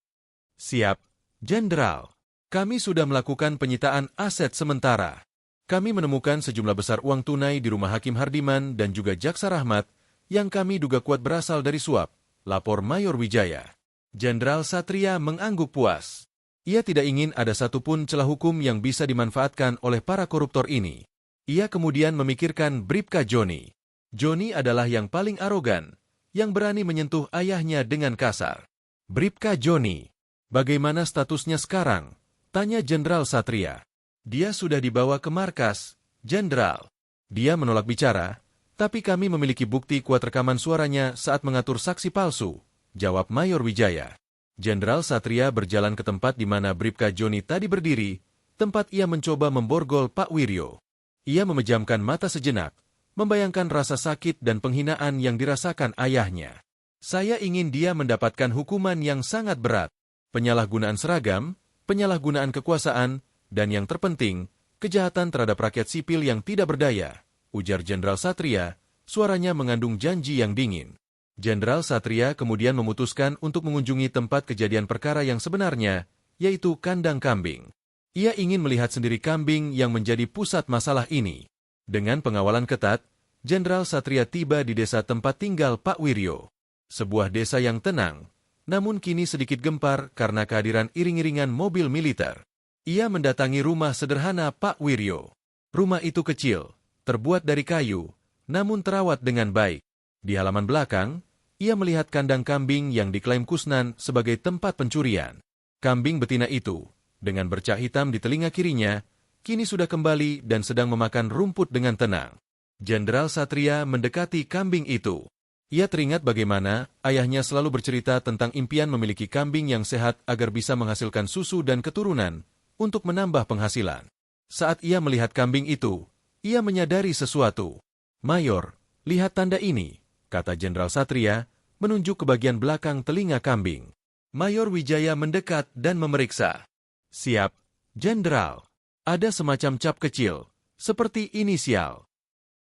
[SPEAKER 1] Siap, Jenderal. Kami sudah melakukan penyitaan aset sementara. Kami menemukan sejumlah besar uang tunai di rumah Hakim Hardiman dan juga Jaksa Rahmat, yang kami duga kuat berasal dari suap, lapor Mayor Wijaya. Jenderal Satria mengangguk puas. Ia tidak ingin ada satupun celah hukum yang bisa dimanfaatkan oleh para koruptor ini. Ia kemudian memikirkan Bribka Joni. Joni adalah yang paling arogan, yang berani menyentuh ayahnya dengan kasar. Bribka Joni, bagaimana statusnya sekarang? Tanya Jenderal Satria. Dia sudah dibawa ke markas, Jenderal. Dia menolak bicara, tapi kami memiliki bukti kuat rekaman suaranya saat mengatur saksi palsu, jawab Mayor Wijaya. Jenderal Satria berjalan ke tempat di mana Bribka Joni tadi berdiri, tempat ia mencoba memborgol Pak Wiryo. Ia memejamkan mata sejenak, membayangkan rasa sakit dan penghinaan yang dirasakan ayahnya. Saya ingin dia mendapatkan hukuman yang sangat berat. Penyalahgunaan seragam, penyalahgunaan kekuasaan, dan yang terpenting, kejahatan terhadap rakyat sipil yang tidak berdaya, ujar Jenderal Satria, suaranya mengandung janji yang dingin. Jenderal Satria kemudian memutuskan untuk mengunjungi tempat kejadian perkara yang sebenarnya, yaitu kandang kambing. Ia ingin melihat sendiri kambing yang menjadi pusat masalah ini. Dengan pengawalan ketat, Jenderal Satria tiba di desa tempat tinggal Pak Wiryo. Sebuah desa yang tenang, namun kini sedikit gempar karena kehadiran iring-iringan mobil militer. Ia mendatangi rumah sederhana Pak Wiryo. Rumah itu kecil, terbuat dari kayu, namun terawat dengan baik. Di halaman belakang, ia melihat kandang kambing yang diklaim Kusnan sebagai tempat pencurian. Kambing betina itu, dengan bercak hitam di telinga kirinya, kini sudah kembali dan sedang memakan rumput dengan tenang. Jenderal Satria mendekati kambing itu. Ia teringat bagaimana ayahnya selalu bercerita tentang impian memiliki kambing yang sehat agar bisa menghasilkan susu dan keturunan untuk menambah penghasilan. Saat ia melihat kambing itu, ia menyadari sesuatu. Mayor, lihat tanda ini, kata Jenderal Satria, menunjuk ke bagian belakang telinga kambing. Mayor Wijaya mendekat dan memeriksa. Siap, Jenderal. Ada semacam cap kecil, seperti inisial.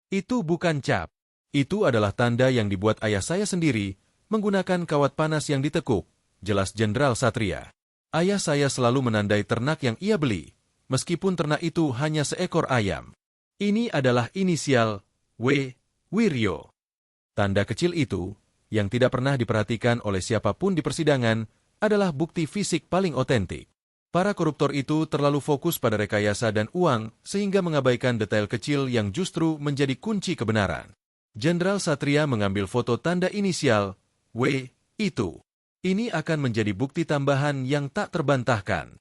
[SPEAKER 1] Itu bukan cap. Itu adalah tanda yang dibuat ayah saya sendiri, menggunakan kawat panas yang ditekuk, jelas Jenderal Satria. Ayah saya selalu menandai ternak yang ia beli, meskipun ternak itu hanya seekor ayam. Ini adalah inisial W. Wiryo. Tanda kecil itu, yang tidak pernah diperhatikan oleh siapapun di persidangan, adalah bukti fisik paling otentik. Para koruptor itu terlalu fokus pada rekayasa dan uang sehingga mengabaikan detail kecil yang justru menjadi kunci kebenaran. Jenderal Satria mengambil foto tanda inisial W itu. Ini akan menjadi bukti tambahan yang tak terbantahkan.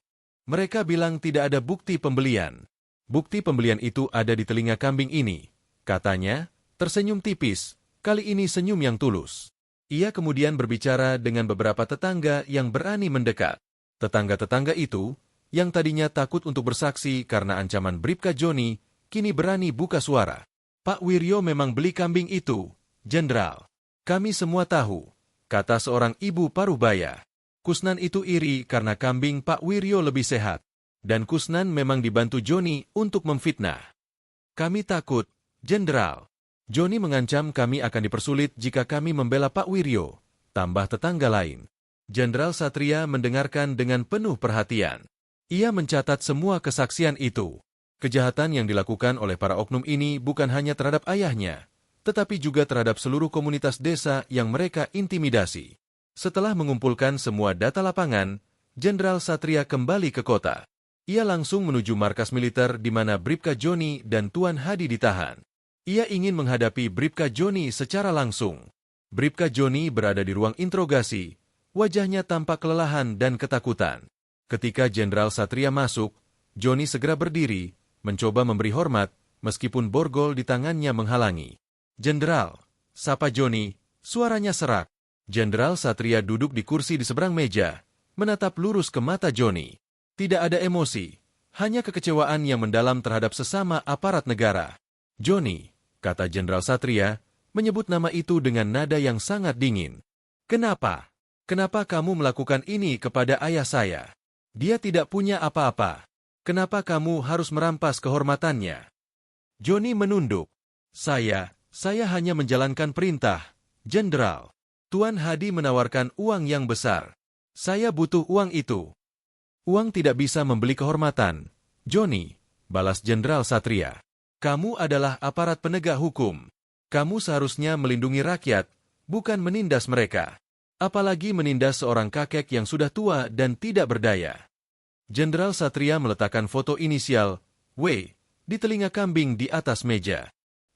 [SPEAKER 1] Mereka bilang tidak ada bukti pembelian. Bukti pembelian itu ada di telinga kambing ini. Katanya, tersenyum tipis, kali ini senyum yang tulus. Ia kemudian berbicara dengan beberapa tetangga yang berani mendekat. Tetangga-tetangga itu, yang tadinya takut untuk bersaksi karena ancaman Bribka Joni, kini berani buka suara. Pak Wiryo memang beli kambing itu, Jenderal. Kami semua tahu, kata seorang ibu Parubaya. Kusnan itu iri karena kambing Pak Wiryo lebih sehat. Dan Kusnan memang dibantu Joni untuk memfitnah. Kami takut, Jenderal. Joni mengancam kami akan dipersulit jika kami membela Pak Wiryo, tambah tetangga lain. Jenderal Satria mendengarkan dengan penuh perhatian. Ia mencatat semua kesaksian itu. Kejahatan yang dilakukan oleh para oknum ini bukan hanya terhadap ayahnya, tetapi juga terhadap seluruh komunitas desa yang mereka intimidasi. Setelah mengumpulkan semua data lapangan, Jenderal Satria kembali ke kota. Ia langsung menuju markas militer di mana Bribka Joni dan Tuan Hadi ditahan. Ia ingin menghadapi Bribka Joni secara langsung. Bribka Joni berada di ruang interogasi. Wajahnya tampak kelelahan dan ketakutan. Ketika Jenderal Satria masuk, Joni segera berdiri, mencoba memberi hormat, meskipun borgol di tangannya menghalangi. Jenderal, sapa Joni, suaranya serak. Jenderal Satria duduk di kursi di seberang meja, menatap lurus ke mata Joni. Tidak ada emosi, hanya kekecewaan yang mendalam terhadap sesama aparat negara. Joni, kata Jenderal Satria, menyebut nama itu dengan nada yang sangat dingin. Kenapa? Kenapa kamu melakukan ini kepada ayah saya? Dia tidak punya apa-apa. Kenapa kamu harus merampas kehormatannya? Joni menunduk. Saya hanya menjalankan perintah, Jenderal. Tuan Hadi menawarkan uang yang besar. Saya butuh uang itu. Uang tidak bisa membeli kehormatan. Joni, balas Jenderal Satria. Kamu adalah aparat penegak hukum. Kamu seharusnya melindungi rakyat, bukan menindas mereka. Apalagi menindas seorang kakek yang sudah tua dan tidak berdaya. Jenderal Satria meletakkan foto inisial W di telinga kambing di atas meja.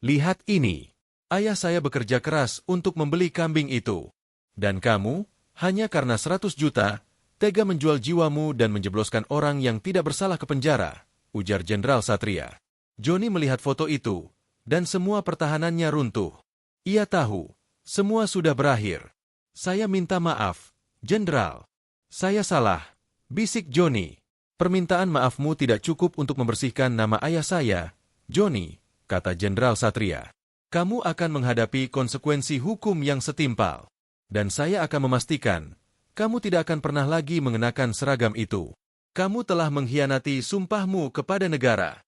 [SPEAKER 1] Lihat ini. Ayah saya bekerja keras untuk membeli kambing itu. Dan kamu, hanya karena 100 juta, tega menjual jiwamu dan menjebloskan orang yang tidak bersalah ke penjara, ujar Jenderal Satria. Johnny melihat foto itu, dan semua pertahanannya runtuh. Ia tahu, semua sudah berakhir. Saya minta maaf, Jenderal. Saya salah, bisik Johnny. Permintaan maafmu tidak cukup untuk membersihkan nama ayah saya, Johnny, kata Jenderal Satria. Kamu akan menghadapi konsekuensi hukum yang setimpal. Dan saya akan memastikan, kamu tidak akan pernah lagi mengenakan seragam itu. Kamu telah mengkhianati sumpahmu kepada negara.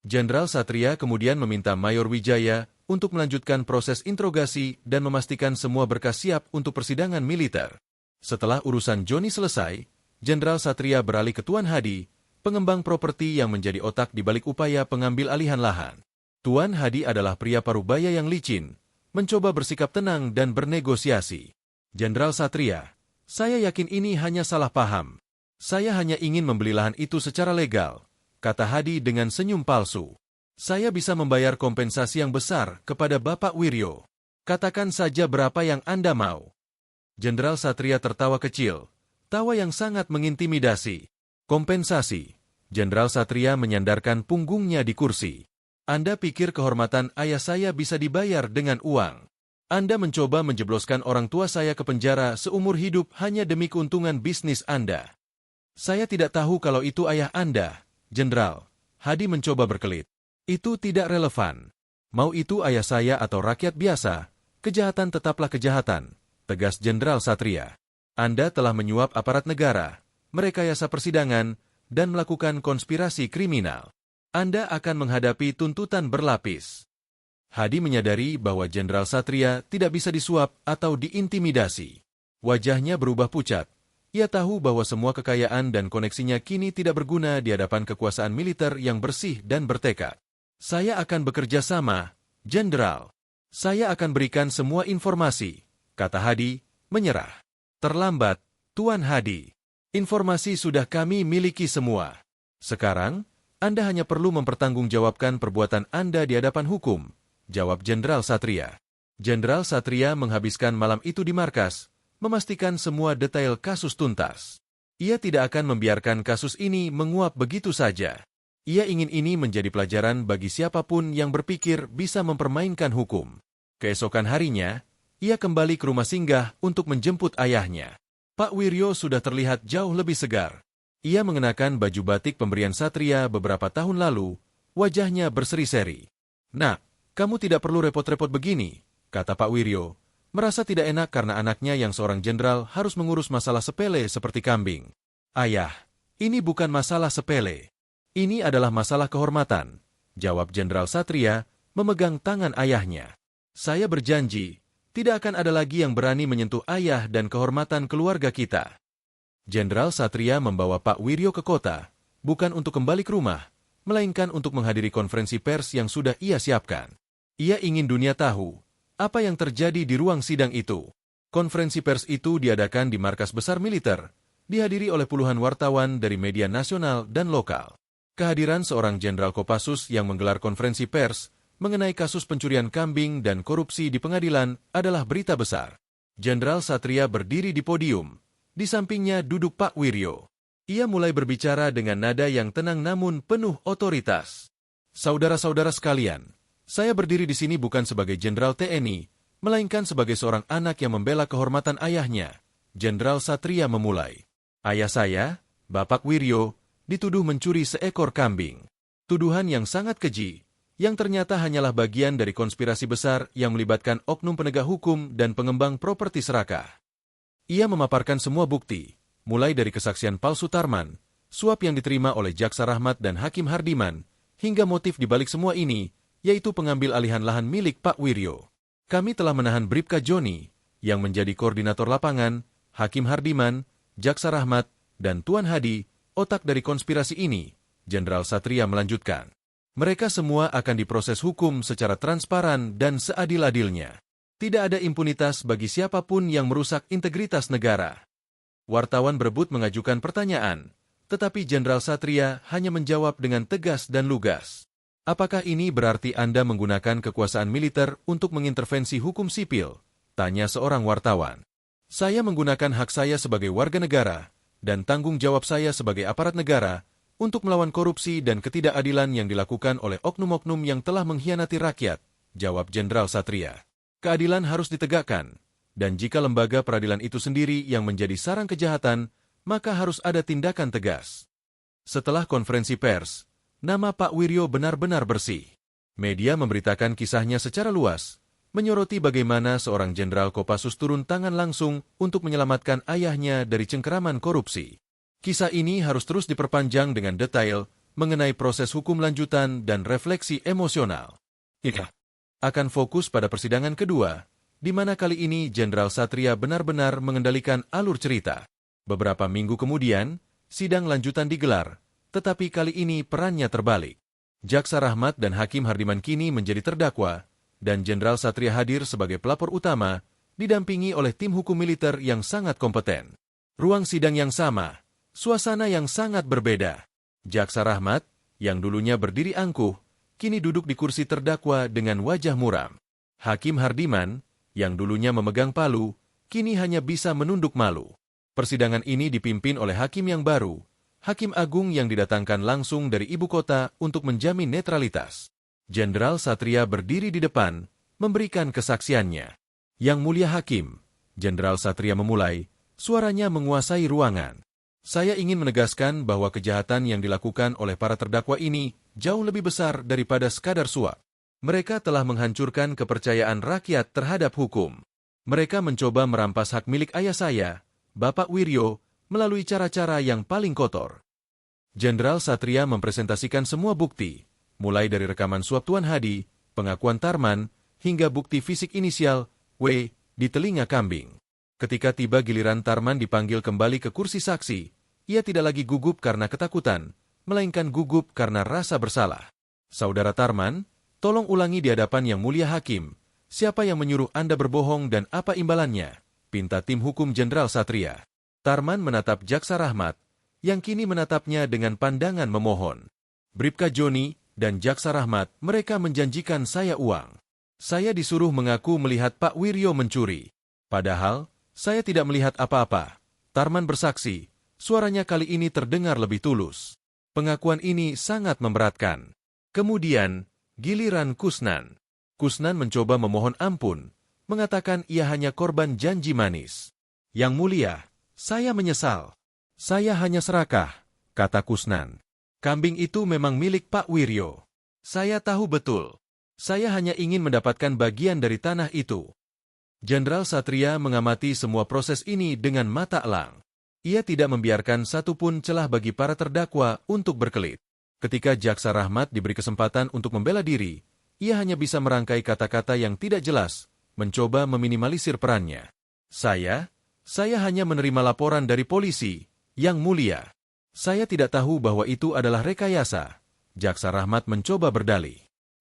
[SPEAKER 1] Jenderal Satria kemudian meminta Mayor Wijaya untuk melanjutkan proses interogasi dan memastikan semua berkas siap untuk persidangan militer. Setelah urusan Johnny selesai, Jenderal Satria beralih ke Tuan Hadi, pengembang properti yang menjadi otak di balik upaya pengambil alihan lahan. Tuan Hadi adalah pria parubaya yang licin, mencoba bersikap tenang dan bernegosiasi. Jenderal Satria, saya yakin ini hanya salah paham. Saya hanya ingin membeli lahan itu secara legal, kata Hadi dengan senyum palsu. Saya bisa membayar kompensasi yang besar kepada Bapak Wiryo. Katakan saja berapa yang Anda mau. Jenderal Satria tertawa kecil, tawa yang sangat mengintimidasi. Kompensasi. Jenderal Satria menyandarkan punggungnya di kursi. Anda pikir kehormatan ayah saya bisa dibayar dengan uang? Anda mencoba menjebloskan orang tua saya ke penjara seumur hidup hanya demi keuntungan bisnis Anda. Saya tidak tahu kalau itu ayah Anda, Jenderal. Hadi mencoba berkelit. Itu tidak relevan. Mau itu ayah saya atau rakyat biasa, kejahatan tetaplah kejahatan, tegas Jenderal Satria. Anda telah menyuap aparat negara, merekayasa persidangan, dan melakukan konspirasi kriminal. Anda akan menghadapi tuntutan berlapis. Hadi menyadari bahwa Jenderal Satria tidak bisa disuap atau diintimidasi. Wajahnya berubah pucat. Ia tahu bahwa semua kekayaan dan koneksinya kini tidak berguna di hadapan kekuasaan militer yang bersih dan bertekad. Saya akan bekerja sama, Jenderal. Saya akan berikan semua informasi, kata Hadi, menyerah. Terlambat, Tuan Hadi. Informasi sudah kami miliki semua. Sekarang, Anda hanya perlu mempertanggungjawabkan perbuatan Anda di hadapan hukum, jawab Jenderal Satria. Jenderal Satria menghabiskan malam itu di markas, memastikan semua detail kasus tuntas. Ia tidak akan membiarkan kasus ini menguap begitu saja. Ia ingin ini menjadi pelajaran bagi siapapun yang berpikir bisa mempermainkan hukum. Keesokan harinya, ia kembali ke rumah singgah untuk menjemput ayahnya. Pak Wiryo sudah terlihat jauh lebih segar. Ia mengenakan baju batik pemberian Satria beberapa tahun lalu, wajahnya berseri-seri. Nak, kamu tidak perlu repot-repot begini, kata Pak Wiryo, merasa tidak enak karena anaknya yang seorang jenderal harus mengurus masalah sepele seperti kambing. Ayah, ini bukan masalah sepele. Ini adalah masalah kehormatan, jawab Jenderal Satria, memegang tangan ayahnya. Saya berjanji, tidak akan ada lagi yang berani menyentuh ayah dan kehormatan keluarga kita. Jenderal Satria membawa Pak Wiryo ke kota, bukan untuk kembali ke rumah, melainkan untuk menghadiri konferensi pers yang sudah ia siapkan. Ia ingin dunia tahu apa yang terjadi di ruang sidang itu. Konferensi pers itu diadakan di markas besar militer, dihadiri oleh puluhan wartawan dari media nasional dan lokal. Kehadiran seorang Jenderal Kopassus yang menggelar konferensi pers mengenai kasus pencurian kambing dan korupsi di pengadilan adalah berita besar. Jenderal Satria berdiri di podium. Di sampingnya duduk Pak Wiryo. Ia mulai berbicara dengan nada yang tenang namun penuh otoritas. Saudara-saudara sekalian, saya berdiri di sini bukan sebagai Jenderal TNI, melainkan sebagai seorang anak yang membela kehormatan ayahnya. Jenderal Satria memulai. Ayah saya, Bapak Wiryo, dituduh mencuri seekor kambing. Tuduhan yang sangat keji, yang ternyata hanyalah bagian dari konspirasi besar yang melibatkan oknum penegak hukum dan pengembang properti serakah. Ia memaparkan semua bukti, mulai dari kesaksian palsu Tarman, suap yang diterima oleh Jaksa Rahmat dan Hakim Hardiman, hingga motif di balik semua ini, yaitu pengambil alihan lahan milik Pak Wiryo. Kami telah menahan Bribka Johnny, yang menjadi koordinator lapangan, Hakim Hardiman, Jaksa Rahmat, dan Tuan Hadi, otak dari konspirasi ini, Jenderal Satria melanjutkan. Mereka semua akan diproses hukum secara transparan dan seadil-adilnya. Tidak ada impunitas bagi siapapun yang merusak integritas negara. Wartawan berebut mengajukan pertanyaan, Tetapi Jenderal Satria hanya menjawab dengan tegas dan lugas. Apakah ini berarti Anda menggunakan kekuasaan militer untuk mengintervensi hukum sipil? Tanya seorang wartawan. Saya menggunakan hak saya sebagai warga negara dan tanggung jawab saya sebagai aparat negara untuk melawan korupsi dan ketidakadilan yang dilakukan oleh oknum-oknum yang telah mengkhianati rakyat, jawab Jenderal Satria. Keadilan harus ditegakkan, dan jika lembaga peradilan itu sendiri yang menjadi sarang kejahatan, maka harus ada tindakan tegas. Setelah konferensi pers, nama Pak Wiryo benar-benar bersih. Media memberitakan kisahnya secara luas, menyoroti bagaimana seorang Jenderal Kopassus turun tangan langsung untuk menyelamatkan ayahnya dari cengkeraman korupsi. Kisah ini harus terus diperpanjang dengan detail mengenai proses hukum lanjutan dan refleksi emosional. Kita akan fokus pada persidangan kedua, di mana kali ini Jenderal Satria benar-benar mengendalikan alur cerita. Beberapa minggu kemudian, sidang lanjutan digelar, tetapi kali ini perannya terbalik. Jaksa Rahmat dan Hakim Hardiman kini menjadi terdakwa, dan Jenderal Satria hadir sebagai pelapor utama, didampingi oleh tim hukum militer yang sangat kompeten. Ruang sidang yang sama, suasana yang sangat berbeda. Jaksa Rahmat, yang dulunya berdiri angkuh, kini duduk di kursi terdakwa dengan wajah muram. Hakim Hardiman, yang dulunya memegang palu, kini hanya bisa menunduk malu. Persidangan ini dipimpin oleh hakim yang baru, Hakim Agung yang didatangkan langsung dari ibu kota untuk menjamin netralitas. Jenderal Satria berdiri di depan, memberikan kesaksiannya. Yang Mulia Hakim, Jenderal Satria memulai, suaranya menguasai ruangan. Saya ingin menegaskan bahwa kejahatan yang dilakukan oleh para terdakwa ini jauh lebih besar daripada sekadar suap. Mereka telah menghancurkan kepercayaan rakyat terhadap hukum. Mereka mencoba merampas hak milik ayah saya, Bapak Wiryo, melalui cara-cara yang paling kotor. Jenderal Satria mempresentasikan semua bukti, mulai dari rekaman suap Tuan Hadi, pengakuan Tarman, hingga bukti fisik inisial W di telinga kambing. Ketika tiba giliran Tarman dipanggil kembali ke kursi saksi, ia tidak lagi gugup karena ketakutan, melainkan gugup karena rasa bersalah. Saudara Tarman, tolong ulangi di hadapan Yang Mulia Hakim, siapa yang menyuruh Anda berbohong dan apa imbalannya? Pinta tim hukum Jenderal Satria. Tarman menatap Jaksa Rahmat, yang kini menatapnya dengan pandangan memohon. Bribka Joni dan Jaksa Rahmat, mereka menjanjikan saya uang. Saya disuruh mengaku melihat Pak Wiryo mencuri. Padahal, saya tidak melihat apa-apa. Tarman bersaksi, suaranya kali ini terdengar lebih tulus. Pengakuan ini sangat memberatkan. Kemudian, giliran Kusnan. Kusnan mencoba memohon ampun, mengatakan ia hanya korban janji manis. Yang Mulia, saya menyesal. Saya hanya serakah, kata Kusnan. Kambing itu memang milik Pak Wiryo. Saya tahu betul. Saya hanya ingin mendapatkan bagian dari tanah itu. Jenderal Satria mengamati semua proses ini dengan mata elang. Ia tidak membiarkan satupun celah bagi para terdakwa untuk berkelit. Ketika Jaksa Rahmat diberi kesempatan untuk membela diri, ia hanya bisa merangkai kata-kata yang tidak jelas, mencoba meminimalisir perannya. Saya hanya menerima laporan dari polisi, Yang Mulia. Saya tidak tahu bahwa itu adalah rekayasa. Jaksa Rahmat mencoba berdalih.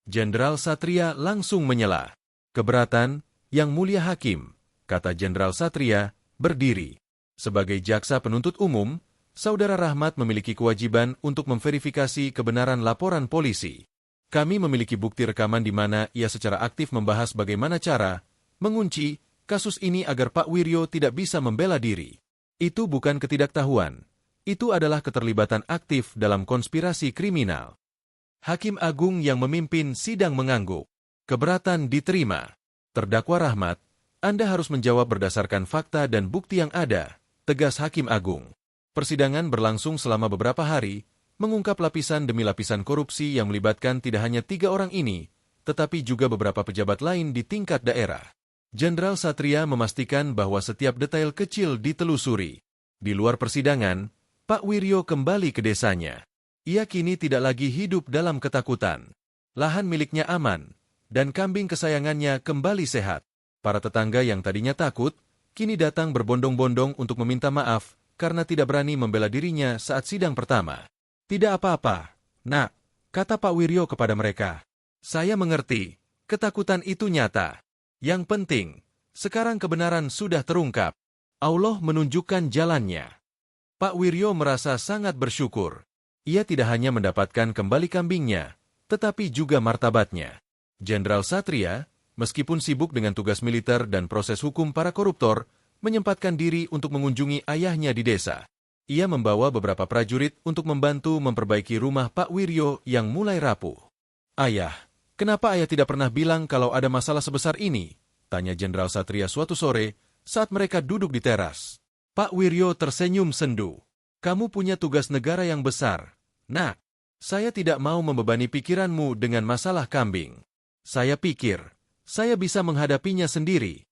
[SPEAKER 1] Jenderal Satria langsung menyela. Keberatan, Yang Mulia Hakim, kata Jenderal Satria, berdiri. Sebagai jaksa penuntut umum, Saudara Rahmat memiliki kewajiban untuk memverifikasi kebenaran laporan polisi. Kami memiliki bukti rekaman di mana ia secara aktif membahas bagaimana cara mengunci kasus ini agar Pak Wiryo tidak bisa membela diri. Itu bukan ketidaktahuan. Itu adalah keterlibatan aktif dalam konspirasi kriminal. Hakim Agung yang memimpin sidang mengangguk. Keberatan diterima. Terdakwa Rahmat, Anda harus menjawab berdasarkan fakta dan bukti yang ada, tegas Hakim Agung. Persidangan berlangsung selama beberapa hari, mengungkap lapisan demi lapisan korupsi yang melibatkan tidak hanya 3 orang ini, tetapi juga beberapa pejabat lain di tingkat daerah. Jenderal Satria memastikan bahwa setiap detail kecil ditelusuri. Di luar persidangan, Pak Wiryo kembali ke desanya. Ia kini tidak lagi hidup dalam ketakutan. Lahan miliknya aman, dan kambing kesayangannya kembali sehat. Para tetangga yang tadinya takut, kini datang berbondong-bondong untuk meminta maaf karena tidak berani membela dirinya saat sidang pertama. Tidak apa-apa, Nak, kata Pak Wiryo kepada mereka. Saya mengerti, ketakutan itu nyata. Yang penting, sekarang kebenaran sudah terungkap. Allah menunjukkan jalannya. Pak Wiryo merasa sangat bersyukur. Ia tidak hanya mendapatkan kembali kambingnya, tetapi juga martabatnya. Jenderal Satria, meskipun sibuk dengan tugas militer dan proses hukum para koruptor, menyempatkan diri untuk mengunjungi ayahnya di desa. Ia membawa beberapa prajurit untuk membantu memperbaiki rumah Pak Wiryo yang mulai rapuh. "Ayah, kenapa ayah tidak pernah bilang kalau ada masalah sebesar ini?" tanya Jenderal Satria suatu sore saat mereka duduk di teras. Pak Wiryo tersenyum sendu. "Kamu punya tugas negara yang besar. Nak, saya tidak mau membebani pikiranmu dengan masalah kambing. Saya pikir, saya bisa menghadapinya sendiri."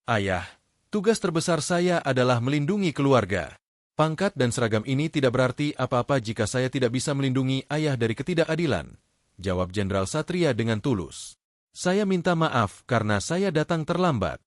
[SPEAKER 1] "Ayah, tugas terbesar saya adalah melindungi keluarga. Pangkat dan seragam ini tidak berarti apa-apa jika saya tidak bisa melindungi ayah dari ketidakadilan," jawab Jenderal Satria dengan tulus. "Saya minta maaf karena saya datang terlambat."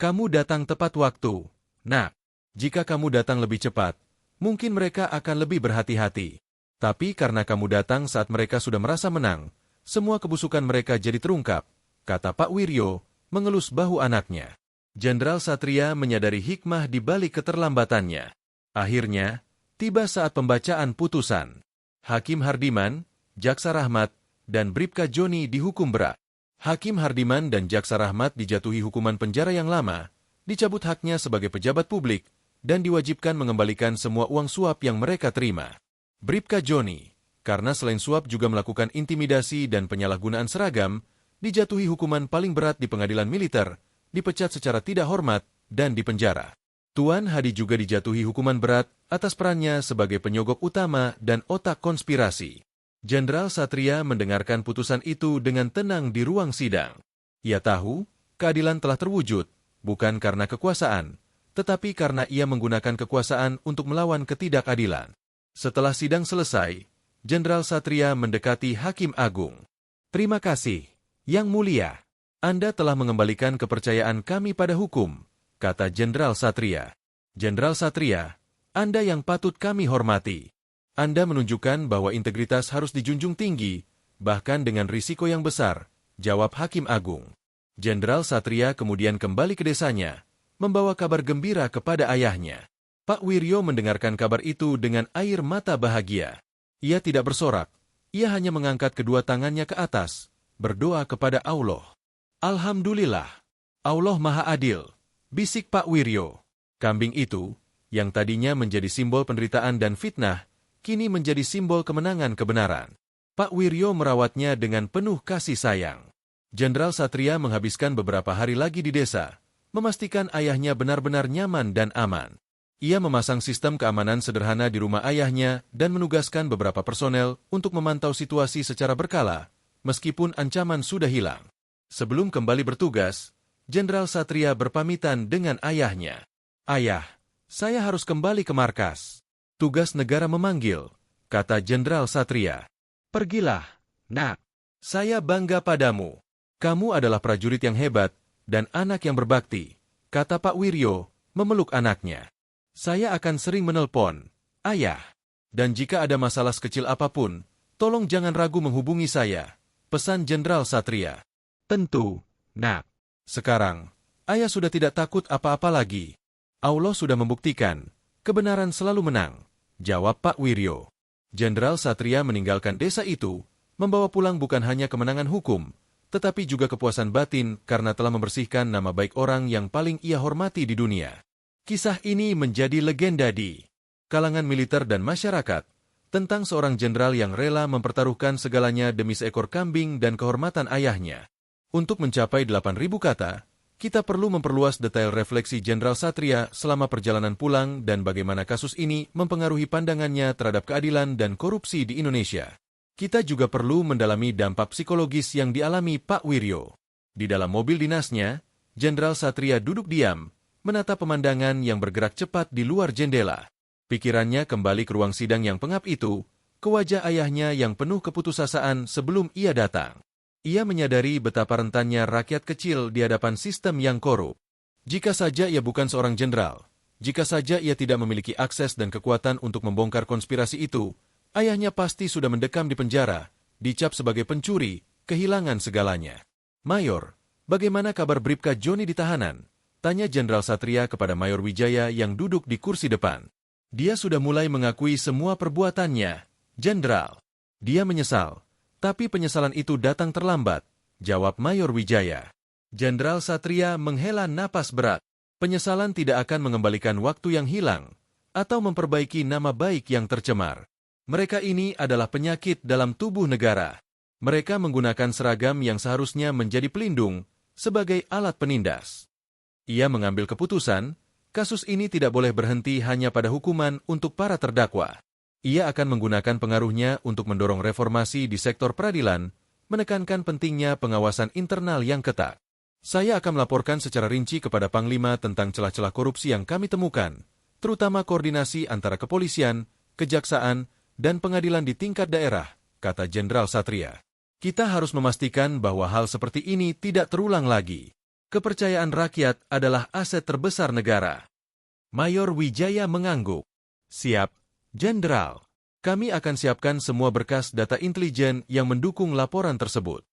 [SPEAKER 1] "Kamu datang tepat waktu, Nak. Jika kamu datang lebih cepat, mungkin mereka akan lebih berhati-hati. Tapi karena kamu datang saat mereka sudah merasa menang, semua kebusukan mereka jadi terungkap," kata Pak Wiryo, mengelus bahu anaknya. Jenderal Satria menyadari hikmah di balik keterlambatannya. Akhirnya, tiba saat pembacaan putusan. Hakim Hardiman, Jaksa Rahmat, dan Bribka Joni dihukum berat. Hakim Hardiman dan Jaksa Rahmat dijatuhi hukuman penjara yang lama, dicabut haknya sebagai pejabat publik, dan diwajibkan mengembalikan semua uang suap yang mereka terima. Bribka Joni, karena selain suap juga melakukan intimidasi dan penyalahgunaan seragam, dijatuhi hukuman paling berat di pengadilan militer, dipecat secara tidak hormat, dan dipenjara. Tuan Hadi juga dijatuhi hukuman berat atas perannya sebagai penyogok utama dan otak konspirasi. Jenderal Satria mendengarkan putusan itu dengan tenang di ruang sidang. Ia tahu, keadilan telah terwujud, bukan karena kekuasaan, tetapi karena ia menggunakan kekuasaan untuk melawan ketidakadilan. Setelah sidang selesai, Jenderal Satria mendekati Hakim Agung. "Terima kasih, Yang Mulia. Anda telah mengembalikan kepercayaan kami pada hukum," kata Jenderal Satria. "Jenderal Satria, Anda yang patut kami hormati. Anda menunjukkan bahwa integritas harus dijunjung tinggi, bahkan dengan risiko yang besar," jawab Hakim Agung. Jenderal Satria kemudian kembali ke desanya, membawa kabar gembira kepada ayahnya. Pak Wiryo mendengarkan kabar itu dengan air mata bahagia. Ia tidak bersorak, ia hanya mengangkat kedua tangannya ke atas, berdoa kepada Allah. "Alhamdulillah, Allah Maha Adil," bisik Pak Wiryo. Kambing itu, yang tadinya menjadi simbol penderitaan dan fitnah, kini menjadi simbol kemenangan kebenaran. Pak Wiryo merawatnya dengan penuh kasih sayang. Jenderal Satria menghabiskan beberapa hari lagi di desa, memastikan ayahnya benar-benar nyaman dan aman. Ia memasang sistem keamanan sederhana di rumah ayahnya dan menugaskan beberapa personel untuk memantau situasi secara berkala, meskipun ancaman sudah hilang. Sebelum kembali bertugas, Jenderal Satria berpamitan dengan ayahnya. "Ayah, saya harus kembali ke markas. Tugas negara memanggil," kata Jenderal Satria. "Pergilah, Nak. Saya bangga padamu. Kamu adalah prajurit yang hebat dan anak yang berbakti," kata Pak Wiryo, memeluk anaknya. "Saya akan sering menelpon, Ayah. Dan jika ada masalah sekecil apapun, tolong jangan ragu menghubungi saya," pesan Jenderal Satria. "Tentu, Nak. Sekarang, Ayah sudah tidak takut apa-apa lagi. Allah sudah membuktikan, kebenaran selalu menang," jawab Pak Wiryo. Jenderal Satria meninggalkan desa itu, membawa pulang bukan hanya kemenangan hukum, tetapi juga kepuasan batin karena telah membersihkan nama baik orang yang paling ia hormati di dunia. Kisah ini menjadi legenda di kalangan militer dan masyarakat tentang seorang jenderal yang rela mempertaruhkan segalanya demi seekor kambing dan kehormatan ayahnya. Untuk mencapai 8.000 kata, kita perlu memperluas detail refleksi Jenderal Satria selama perjalanan pulang dan bagaimana kasus ini mempengaruhi pandangannya terhadap keadilan dan korupsi di Indonesia. Kita juga perlu mendalami dampak psikologis yang dialami Pak Wiryo. Di dalam mobil dinasnya, Jenderal Satria duduk diam, menatap pemandangan yang bergerak cepat di luar jendela. Pikirannya kembali ke ruang sidang yang pengap itu, ke wajah ayahnya yang penuh keputusasaan sebelum ia datang. Ia menyadari betapa rentannya rakyat kecil di hadapan sistem yang korup. Jika saja ia bukan seorang jenderal, jika saja ia tidak memiliki akses dan kekuatan untuk membongkar konspirasi itu, ayahnya pasti sudah mendekam di penjara, dicap sebagai pencuri, kehilangan segalanya. "Mayor, bagaimana kabar Bribka Joni di tahanan?" tanya Jenderal Satria kepada Mayor Wijaya yang duduk di kursi depan. Dia sudah mulai mengakui semua perbuatannya, Jenderal. Dia menyesal, tapi penyesalan itu datang terlambat, jawab Mayor Wijaya. Jenderal Satria menghela napas berat. Penyesalan tidak akan mengembalikan waktu yang hilang atau memperbaiki nama baik yang tercemar. Mereka ini adalah penyakit dalam tubuh negara. Mereka menggunakan seragam yang seharusnya menjadi pelindung sebagai alat penindas. Ia mengambil keputusan, kasus ini tidak boleh berhenti hanya pada hukuman untuk para terdakwa. Ia akan menggunakan pengaruhnya untuk mendorong reformasi di sektor peradilan, menekankan pentingnya pengawasan internal yang ketat. Saya akan melaporkan secara rinci kepada Panglima tentang celah-celah korupsi yang kami temukan, terutama koordinasi antara kepolisian, kejaksaan, dan pengadilan di tingkat daerah, kata Jenderal Satria. Kita harus memastikan bahwa hal seperti ini tidak terulang lagi. Kepercayaan rakyat adalah aset terbesar negara. Mayor Wijaya mengangguk. Siap, Jenderal. Kami akan siapkan semua berkas data intelijen yang mendukung laporan tersebut.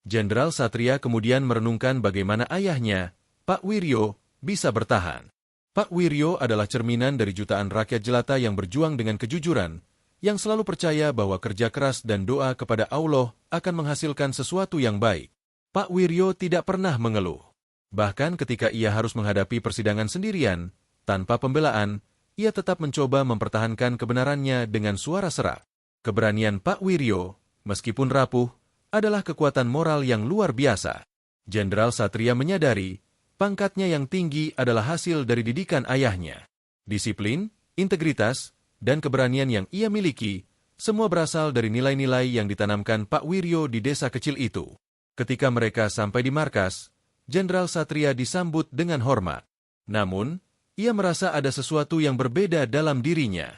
[SPEAKER 1] Jenderal Satria kemudian merenungkan bagaimana ayahnya, Pak Wiryo, bisa bertahan. Pak Wiryo adalah cerminan dari jutaan rakyat jelata yang berjuang dengan kejujuran, yang selalu percaya bahwa kerja keras dan doa kepada Allah akan menghasilkan sesuatu yang baik. Pak Wiryo tidak pernah mengeluh. Bahkan ketika ia harus menghadapi persidangan sendirian, tanpa pembelaan, ia tetap mencoba mempertahankan kebenarannya dengan suara serak. Keberanian Pak Wiryo, meskipun rapuh, adalah kekuatan moral yang luar biasa. Jenderal Satria menyadari, pangkatnya yang tinggi adalah hasil dari didikan ayahnya. Disiplin, integritas, dan keberanian yang ia miliki, semua berasal dari nilai-nilai yang ditanamkan Pak Wiryo di desa kecil itu. Ketika mereka sampai di markas, Jenderal Satria disambut dengan hormat. Namun, ia merasa ada sesuatu yang berbeda dalam dirinya.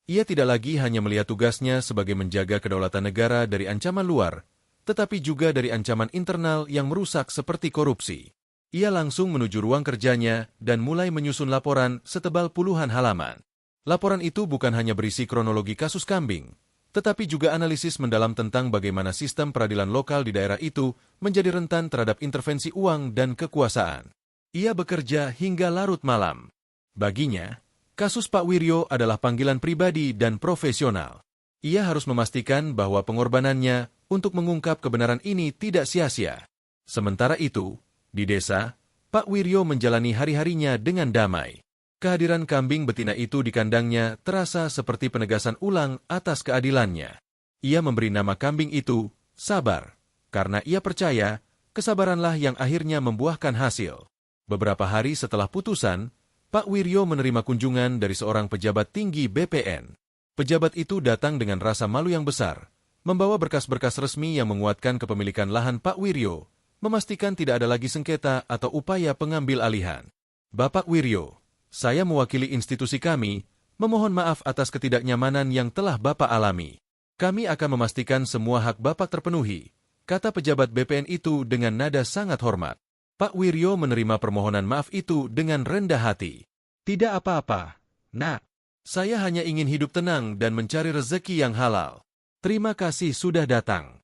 [SPEAKER 1] Ia tidak lagi hanya melihat tugasnya sebagai menjaga kedaulatan negara dari ancaman luar, tetapi juga dari ancaman internal yang merusak seperti korupsi. Ia langsung menuju ruang kerjanya dan mulai menyusun laporan setebal puluhan halaman. Laporan itu bukan hanya berisi kronologi kasus kambing, tetapi juga analisis mendalam tentang bagaimana sistem peradilan lokal di daerah itu menjadi rentan terhadap intervensi uang dan kekuasaan. Ia bekerja hingga larut malam. Baginya, kasus Pak Wiryo adalah panggilan pribadi dan profesional. Ia harus memastikan bahwa pengorbanannya untuk mengungkap kebenaran ini tidak sia-sia. Sementara itu, di desa, Pak Wiryo menjalani hari-harinya dengan damai. Kehadiran kambing betina itu di kandangnya terasa seperti penegasan ulang atas keadilannya. Ia memberi nama kambing itu, Sabar, karena ia percaya, kesabaranlah yang akhirnya membuahkan hasil. Beberapa hari setelah putusan, Pak Wiryo menerima kunjungan dari seorang pejabat tinggi BPN. Pejabat itu datang dengan rasa malu yang besar, membawa berkas-berkas resmi yang menguatkan kepemilikan lahan Pak Wiryo, memastikan tidak ada lagi sengketa atau upaya pengambil alihan. Bapak Wiryo, saya mewakili institusi kami, memohon maaf atas ketidaknyamanan yang telah Bapak alami. Kami akan memastikan semua hak Bapak terpenuhi, kata pejabat BPN itu dengan nada sangat hormat. Pak Wiryo menerima permohonan maaf itu dengan rendah hati. Tidak apa-apa, Nak. Saya hanya ingin hidup tenang dan mencari rezeki yang halal. Terima kasih sudah datang.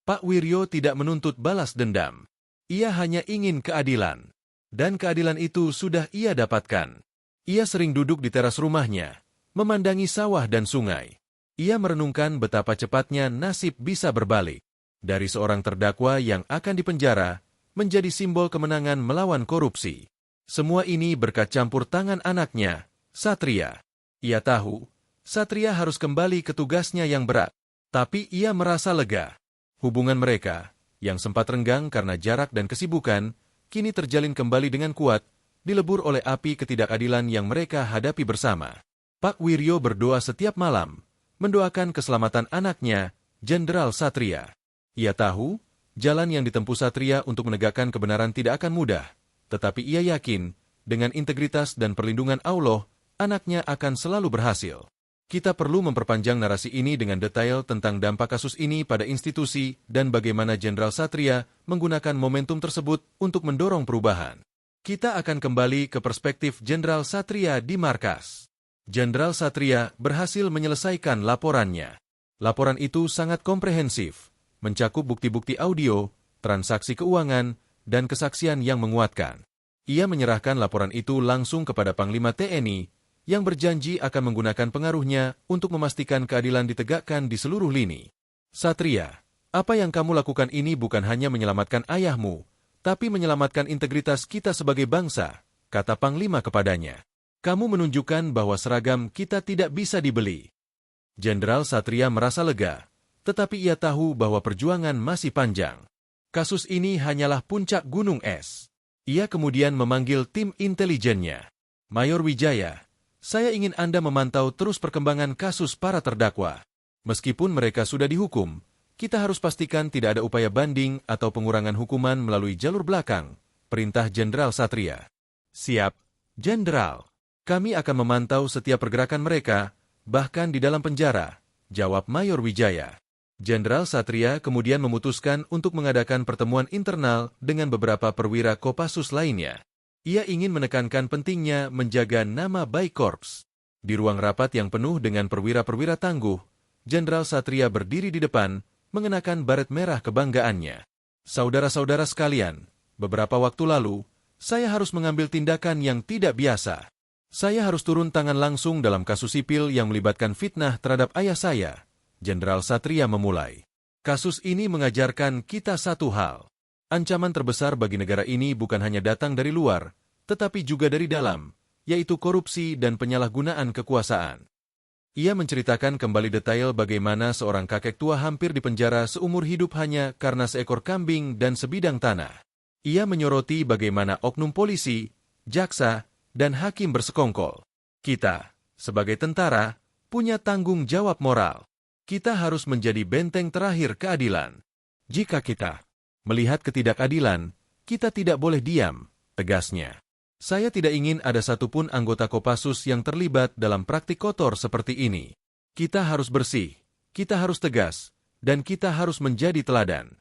[SPEAKER 1] Pak Wiryo tidak menuntut balas dendam. Ia hanya ingin keadilan. Dan keadilan itu sudah ia dapatkan. Ia sering duduk di teras rumahnya, memandangi sawah dan sungai. Ia merenungkan betapa cepatnya nasib bisa berbalik. Dari seorang terdakwa yang akan dipenjara, menjadi simbol kemenangan melawan korupsi. Semua ini berkat campur tangan anaknya, Satria. Ia tahu, Satria harus kembali ke tugasnya yang berat. Tapi ia merasa lega. Hubungan mereka, yang sempat renggang karena jarak dan kesibukan, kini terjalin kembali dengan kuat, dilebur oleh api ketidakadilan yang mereka hadapi bersama. Pak Wiryo berdoa setiap malam, mendoakan keselamatan anaknya, Jenderal Satria. Ia tahu, jalan yang ditempuh Satria untuk menegakkan kebenaran tidak akan mudah, tetapi ia yakin, dengan integritas dan perlindungan Allah, anaknya akan selalu berhasil. Kita perlu memperpanjang narasi ini dengan detail tentang dampak kasus ini pada institusi dan bagaimana Jenderal Satria menggunakan momentum tersebut untuk mendorong perubahan. Kita akan kembali ke perspektif Jenderal Satria di markas. Jenderal Satria berhasil menyelesaikan laporannya. Laporan itu sangat komprehensif, mencakup bukti-bukti audio, transaksi keuangan, dan kesaksian yang menguatkan. Ia menyerahkan laporan itu langsung kepada Panglima TNI, yang berjanji akan menggunakan pengaruhnya untuk memastikan keadilan ditegakkan di seluruh lini. Satria, apa yang kamu lakukan ini bukan hanya menyelamatkan ayahmu, tapi menyelamatkan integritas kita sebagai bangsa, kata Panglima kepadanya. Kamu menunjukkan bahwa seragam kita tidak bisa dibeli. Jenderal Satria merasa lega, tetapi ia tahu bahwa perjuangan masih panjang. Kasus ini hanyalah puncak gunung es. Ia kemudian memanggil tim intelijennya. Mayor Wijaya, saya ingin Anda memantau terus perkembangan kasus para terdakwa. Meskipun mereka sudah dihukum, kita harus pastikan tidak ada upaya banding atau pengurangan hukuman melalui jalur belakang, perintah Jenderal Satria. Siap, Jenderal. Kami akan memantau setiap pergerakan mereka, bahkan di dalam penjara, jawab Mayor Wijaya. Jenderal Satria kemudian memutuskan untuk mengadakan pertemuan internal dengan beberapa perwira Kopassus lainnya. Ia ingin menekankan pentingnya menjaga nama baik korps. Di ruang rapat yang penuh dengan perwira-perwira tangguh, Jenderal Satria berdiri di depan, mengenakan baret merah kebanggaannya. Saudara-saudara sekalian, beberapa waktu lalu, saya harus mengambil tindakan yang tidak biasa. Saya harus turun tangan langsung dalam kasus sipil yang melibatkan fitnah terhadap ayah saya. Jenderal Satria memulai. Kasus ini mengajarkan kita satu hal. Ancaman terbesar bagi negara ini bukan hanya datang dari luar, tetapi juga dari dalam, yaitu korupsi dan penyalahgunaan kekuasaan. Ia menceritakan kembali detail bagaimana seorang kakek tua hampir dipenjara seumur hidup hanya karena seekor kambing dan sebidang tanah. Ia menyoroti bagaimana oknum polisi, jaksa, dan hakim bersekongkol. Kita, sebagai tentara, punya tanggung jawab moral. Kita harus menjadi benteng terakhir keadilan. Jika kita melihat ketidakadilan, kita tidak boleh diam, tegasnya. Saya tidak ingin ada satupun anggota Kopassus yang terlibat dalam praktik kotor seperti ini. Kita harus bersih, kita harus tegas, dan kita harus menjadi teladan.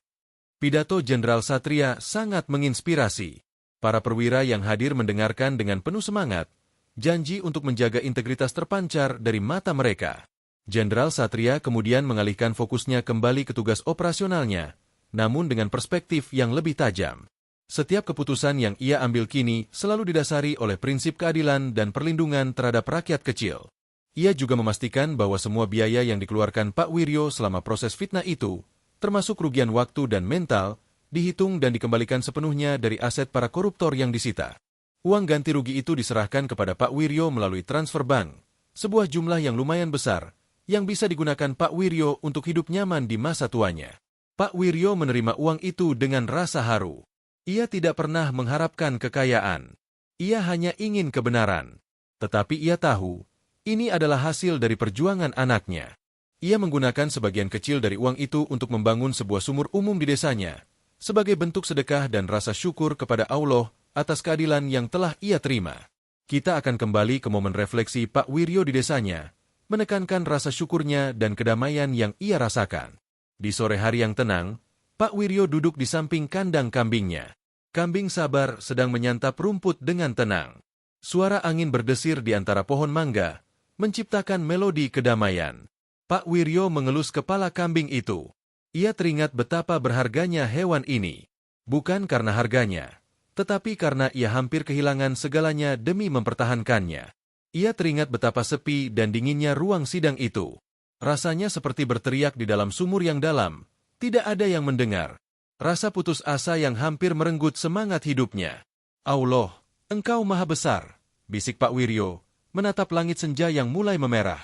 [SPEAKER 1] Pidato Jenderal Satria sangat menginspirasi. Para perwira yang hadir mendengarkan dengan penuh semangat, janji untuk menjaga integritas terpancar dari mata mereka. Jenderal Satria kemudian mengalihkan fokusnya kembali ke tugas operasionalnya, namun dengan perspektif yang lebih tajam. Setiap keputusan yang ia ambil kini selalu didasari oleh prinsip keadilan dan perlindungan terhadap rakyat kecil. Ia juga memastikan bahwa semua biaya yang dikeluarkan Pak Wiryo selama proses fitnah itu, termasuk kerugian waktu dan mental, dihitung dan dikembalikan sepenuhnya dari aset para koruptor yang disita. Uang ganti rugi itu diserahkan kepada Pak Wiryo melalui transfer bank, sebuah jumlah yang lumayan besar, yang bisa digunakan Pak Wiryo untuk hidup nyaman di masa tuanya. Pak Wiryo menerima uang itu dengan rasa haru. Ia tidak pernah mengharapkan kekayaan. Ia hanya ingin kebenaran. Tetapi ia tahu, ini adalah hasil dari perjuangan anaknya. Ia menggunakan sebagian kecil dari uang itu untuk membangun sebuah sumur umum di desanya, sebagai bentuk sedekah dan rasa syukur kepada Allah atas keadilan yang telah ia terima. Kita akan kembali ke momen refleksi Pak Wiryo di desanya, menekankan rasa syukurnya dan kedamaian yang ia rasakan. Di sore hari yang tenang, Pak Wiryo duduk di samping kandang kambingnya. Kambing sabar sedang menyantap rumput dengan tenang. Suara angin berdesir di antara pohon mangga, menciptakan melodi kedamaian. Pak Wiryo mengelus kepala kambing itu. Ia teringat betapa berharganya hewan ini. Bukan karena harganya, tetapi karena ia hampir kehilangan segalanya demi mempertahankannya. Ia teringat betapa sepi dan dinginnya ruang sidang itu. Rasanya seperti berteriak di dalam sumur yang dalam, tidak ada yang mendengar. Rasa putus asa yang hampir merenggut semangat hidupnya. Allah, Engkau Maha Besar, bisik Pak Wiryo, menatap langit senja yang mulai memerah.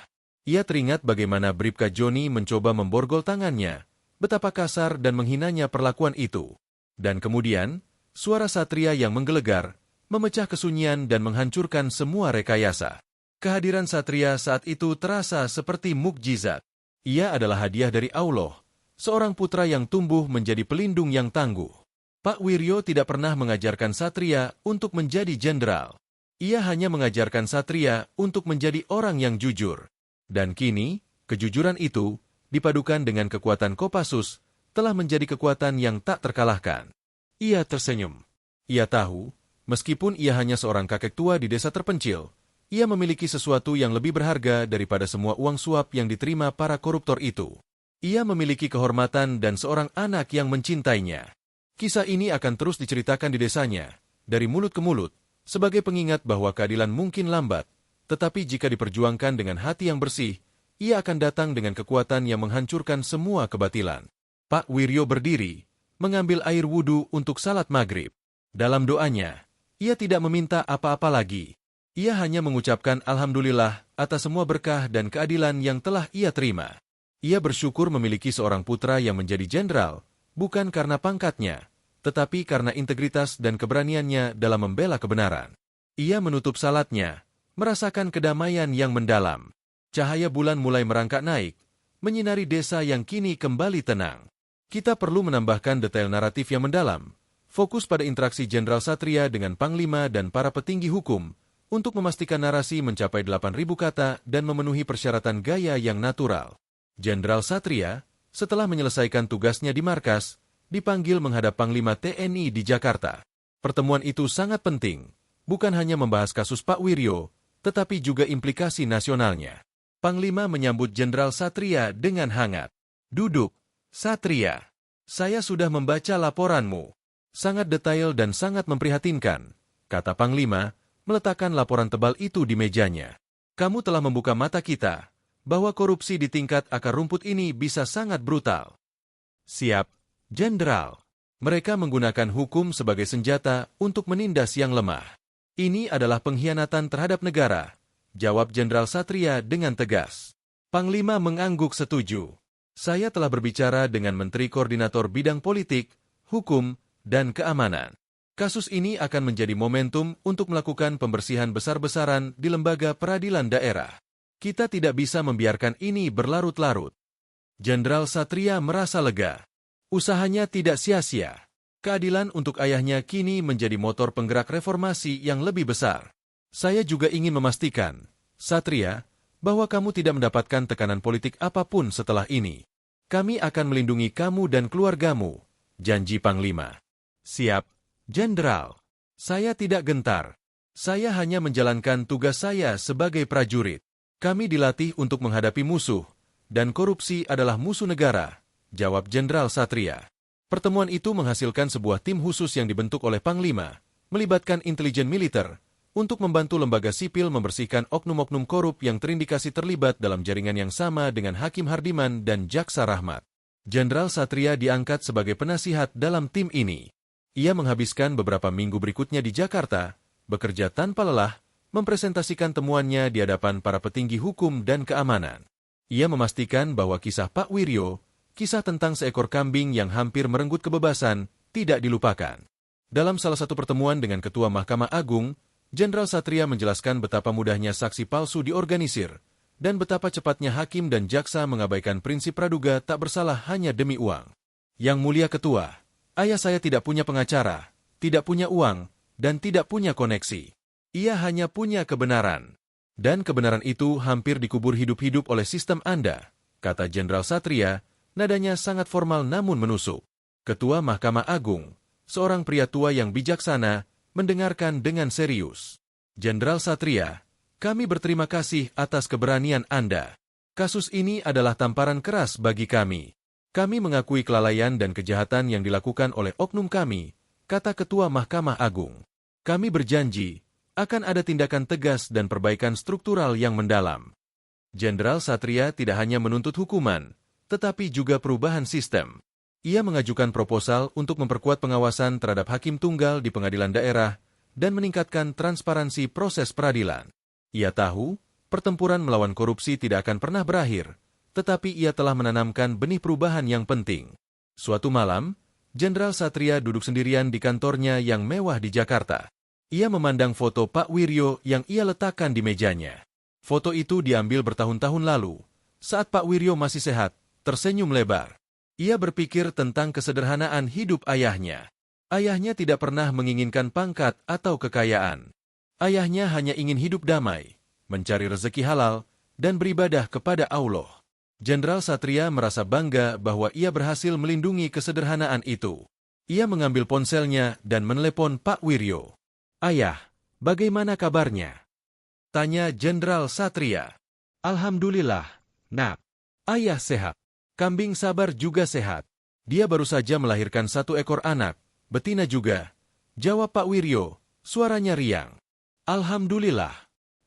[SPEAKER 1] Ia teringat bagaimana Bribka Joni mencoba memborgol tangannya, betapa kasar dan menghinanya perlakuan itu. Dan kemudian, suara Satria yang menggelegar, memecah kesunyian dan menghancurkan semua rekayasa. Kehadiran Satria saat itu terasa seperti mukjizat. Ia adalah hadiah dari Allah, seorang putra yang tumbuh menjadi pelindung yang tangguh. Pak Wiryo tidak pernah mengajarkan Satria untuk menjadi jenderal. Ia hanya mengajarkan Satria untuk menjadi orang yang jujur. Dan kini, kejujuran itu, dipadukan dengan kekuatan Kopassus, telah menjadi kekuatan yang tak terkalahkan. Ia tersenyum. Ia tahu, meskipun ia hanya seorang kakek tua di desa terpencil, ia memiliki sesuatu yang lebih berharga daripada semua uang suap yang diterima para koruptor itu. Ia memiliki kehormatan dan seorang anak yang mencintainya. Kisah ini akan terus diceritakan di desanya, dari mulut ke mulut, sebagai pengingat bahwa keadilan mungkin lambat, Tetapi jika diperjuangkan dengan hati yang bersih, ia akan datang dengan kekuatan yang menghancurkan semua kebatilan. Pak Wiryo berdiri, mengambil air wudhu untuk salat maghrib. Dalam doanya, ia tidak meminta apa-apa lagi. Ia hanya mengucapkan Alhamdulillah atas semua berkah dan keadilan yang telah ia terima. Ia bersyukur memiliki seorang putra yang menjadi jenderal, bukan karena pangkatnya, tetapi karena integritas dan keberaniannya dalam membela kebenaran. Ia menutup salatnya, merasakan kedamaian yang mendalam. Cahaya bulan mulai merangkak naik, menyinari desa yang kini kembali tenang. Kita perlu menambahkan detail naratif yang mendalam, fokus pada interaksi Jenderal Satria dengan Panglima dan para petinggi hukum, untuk memastikan narasi mencapai 8.000 kata dan memenuhi persyaratan gaya yang natural. Jenderal Satria, setelah menyelesaikan tugasnya di markas, dipanggil menghadap Panglima TNI di Jakarta. Pertemuan itu sangat penting, bukan hanya membahas kasus Pak Wiryo, tetapi juga implikasi nasionalnya. Panglima menyambut Jenderal Satria dengan hangat. "Duduk, Satria. Saya sudah membaca laporanmu. Sangat detail dan sangat memprihatinkan," kata Panglima, meletakkan laporan tebal itu di mejanya. "Kamu telah membuka mata kita, bahwa korupsi di tingkat akar rumput ini bisa sangat brutal." "Siap, Jenderal." Mereka menggunakan hukum sebagai senjata untuk menindas yang lemah. "Ini adalah pengkhianatan terhadap negara," jawab Jenderal Satria dengan tegas. Panglima mengangguk setuju. "Saya telah berbicara dengan Menteri Koordinator Bidang Politik, Hukum, dan Keamanan. Kasus ini akan menjadi momentum untuk melakukan pembersihan besar-besaran di lembaga peradilan daerah. Kita tidak bisa membiarkan ini berlarut-larut." Jenderal Satria merasa lega. Usahanya tidak sia-sia. Keadilan untuk ayahnya kini menjadi motor penggerak reformasi yang lebih besar. "Saya juga ingin memastikan, Satria, bahwa kamu tidak mendapatkan tekanan politik apapun setelah ini. Kami akan melindungi kamu dan keluargamu," janji Panglima. "Siap, Jenderal. Saya tidak gentar. Saya hanya menjalankan tugas saya sebagai prajurit. Kami dilatih untuk menghadapi musuh, dan korupsi adalah musuh negara," jawab Jenderal Satria. Pertemuan itu menghasilkan sebuah tim khusus yang dibentuk oleh Panglima, melibatkan intelijen militer, untuk membantu lembaga sipil membersihkan oknum-oknum korup yang terindikasi terlibat dalam jaringan yang sama dengan Hakim Hardiman dan Jaksa Rahmat. Jenderal Satria diangkat sebagai penasihat dalam tim ini. Ia menghabiskan beberapa minggu berikutnya di Jakarta, bekerja tanpa lelah, mempresentasikan temuannya di hadapan para petinggi hukum dan keamanan. Ia memastikan bahwa kisah Pak Wiryo, kisah tentang seekor kambing yang hampir merenggut kebebasan, tidak dilupakan. Dalam salah satu pertemuan dengan Ketua Mahkamah Agung, Jenderal Satria menjelaskan betapa mudahnya saksi palsu diorganisir, dan betapa cepatnya hakim dan jaksa mengabaikan prinsip praduga tak bersalah hanya demi uang. "Yang Mulia Ketua, ayah saya tidak punya pengacara, tidak punya uang, dan tidak punya koneksi. Ia hanya punya kebenaran. Dan kebenaran itu hampir dikubur hidup-hidup oleh sistem Anda," kata Jenderal Satria, nadanya sangat formal namun menusuk. Ketua Mahkamah Agung, seorang pria tua yang bijaksana, mendengarkan dengan serius. "Jenderal Satria, kami berterima kasih atas keberanian Anda. Kasus ini adalah tamparan keras bagi kami. Kami mengakui kelalaian dan kejahatan yang dilakukan oleh oknum kami," kata Ketua Mahkamah Agung. "Kami berjanji akan ada tindakan tegas dan perbaikan struktural yang mendalam." Jenderal Satria tidak hanya menuntut hukuman, tetapi juga perubahan sistem. Ia mengajukan proposal untuk memperkuat pengawasan terhadap hakim tunggal di pengadilan daerah dan meningkatkan transparansi proses peradilan. Ia tahu, pertempuran melawan korupsi tidak akan pernah berakhir, tetapi ia telah menanamkan benih perubahan yang penting. Suatu malam, Jenderal Satria duduk sendirian di kantornya yang mewah di Jakarta. Ia memandang foto Pak Wiryo yang ia letakkan di mejanya. Foto itu diambil bertahun-tahun lalu, saat Pak Wiryo masih sehat, tersenyum lebar. Ia berpikir tentang kesederhanaan hidup ayahnya. Ayahnya tidak pernah menginginkan pangkat atau kekayaan. Ayahnya hanya ingin hidup damai, mencari rezeki halal, dan beribadah kepada Allah. Jenderal Satria merasa bangga bahwa ia berhasil melindungi kesederhanaan itu. Ia mengambil ponselnya dan menelepon Pak Wiryo. "Ayah, bagaimana kabarnya?" tanya Jenderal Satria. "Alhamdulillah, Nak. Ayah sehat. Kambing Sabar juga sehat. Dia baru saja melahirkan 1 ekor anak, betina juga," jawab Pak Wiryo, suaranya riang. "Alhamdulillah.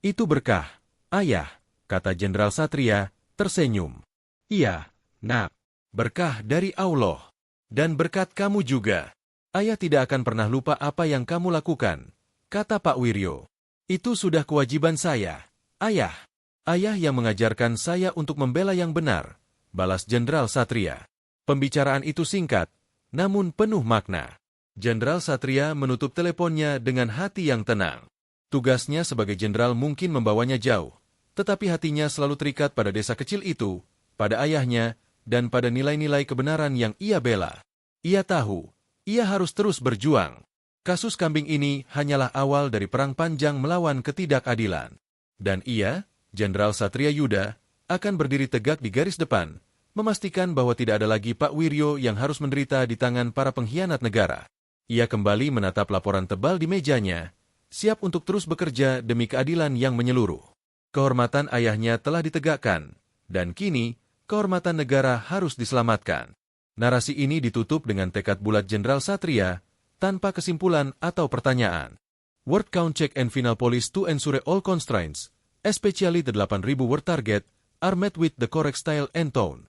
[SPEAKER 1] Itu berkah, ayah, kata Jenderal Satria, tersenyum. Iya, nak. Berkah dari Allah. Dan berkat kamu juga. Ayah tidak akan pernah lupa apa yang kamu lakukan, kata Pak Wiryo. Itu sudah kewajiban saya, ayah. Ayah yang mengajarkan saya untuk membela yang benar, balas Jenderal Satria. Pembicaraan itu singkat, namun penuh makna. Jenderal Satria menutup teleponnya dengan hati yang tenang. Tugasnya sebagai jenderal mungkin membawanya jauh, tetapi hatinya selalu terikat pada desa kecil itu, pada ayahnya, dan pada nilai-nilai kebenaran yang ia bela. Ia tahu, ia harus terus berjuang. Kasus kambing ini hanyalah awal dari perang panjang melawan ketidakadilan. Dan ia, Jenderal Satria Yuda, akan berdiri tegak di garis depan, memastikan bahwa tidak ada lagi Pak Wiryo yang harus menderita di tangan para pengkhianat negara. Ia kembali menatap laporan tebal di mejanya, siap untuk terus bekerja demi keadilan yang menyeluruh. Kehormatan ayahnya telah ditegakkan, dan kini, kehormatan negara harus diselamatkan. Narasi ini ditutup dengan tekad bulat Jenderal Satria, tanpa kesimpulan atau pertanyaan. Word count check and final police to ensure all constraints, especially the 8,000 word target, are met with the correct style and tone.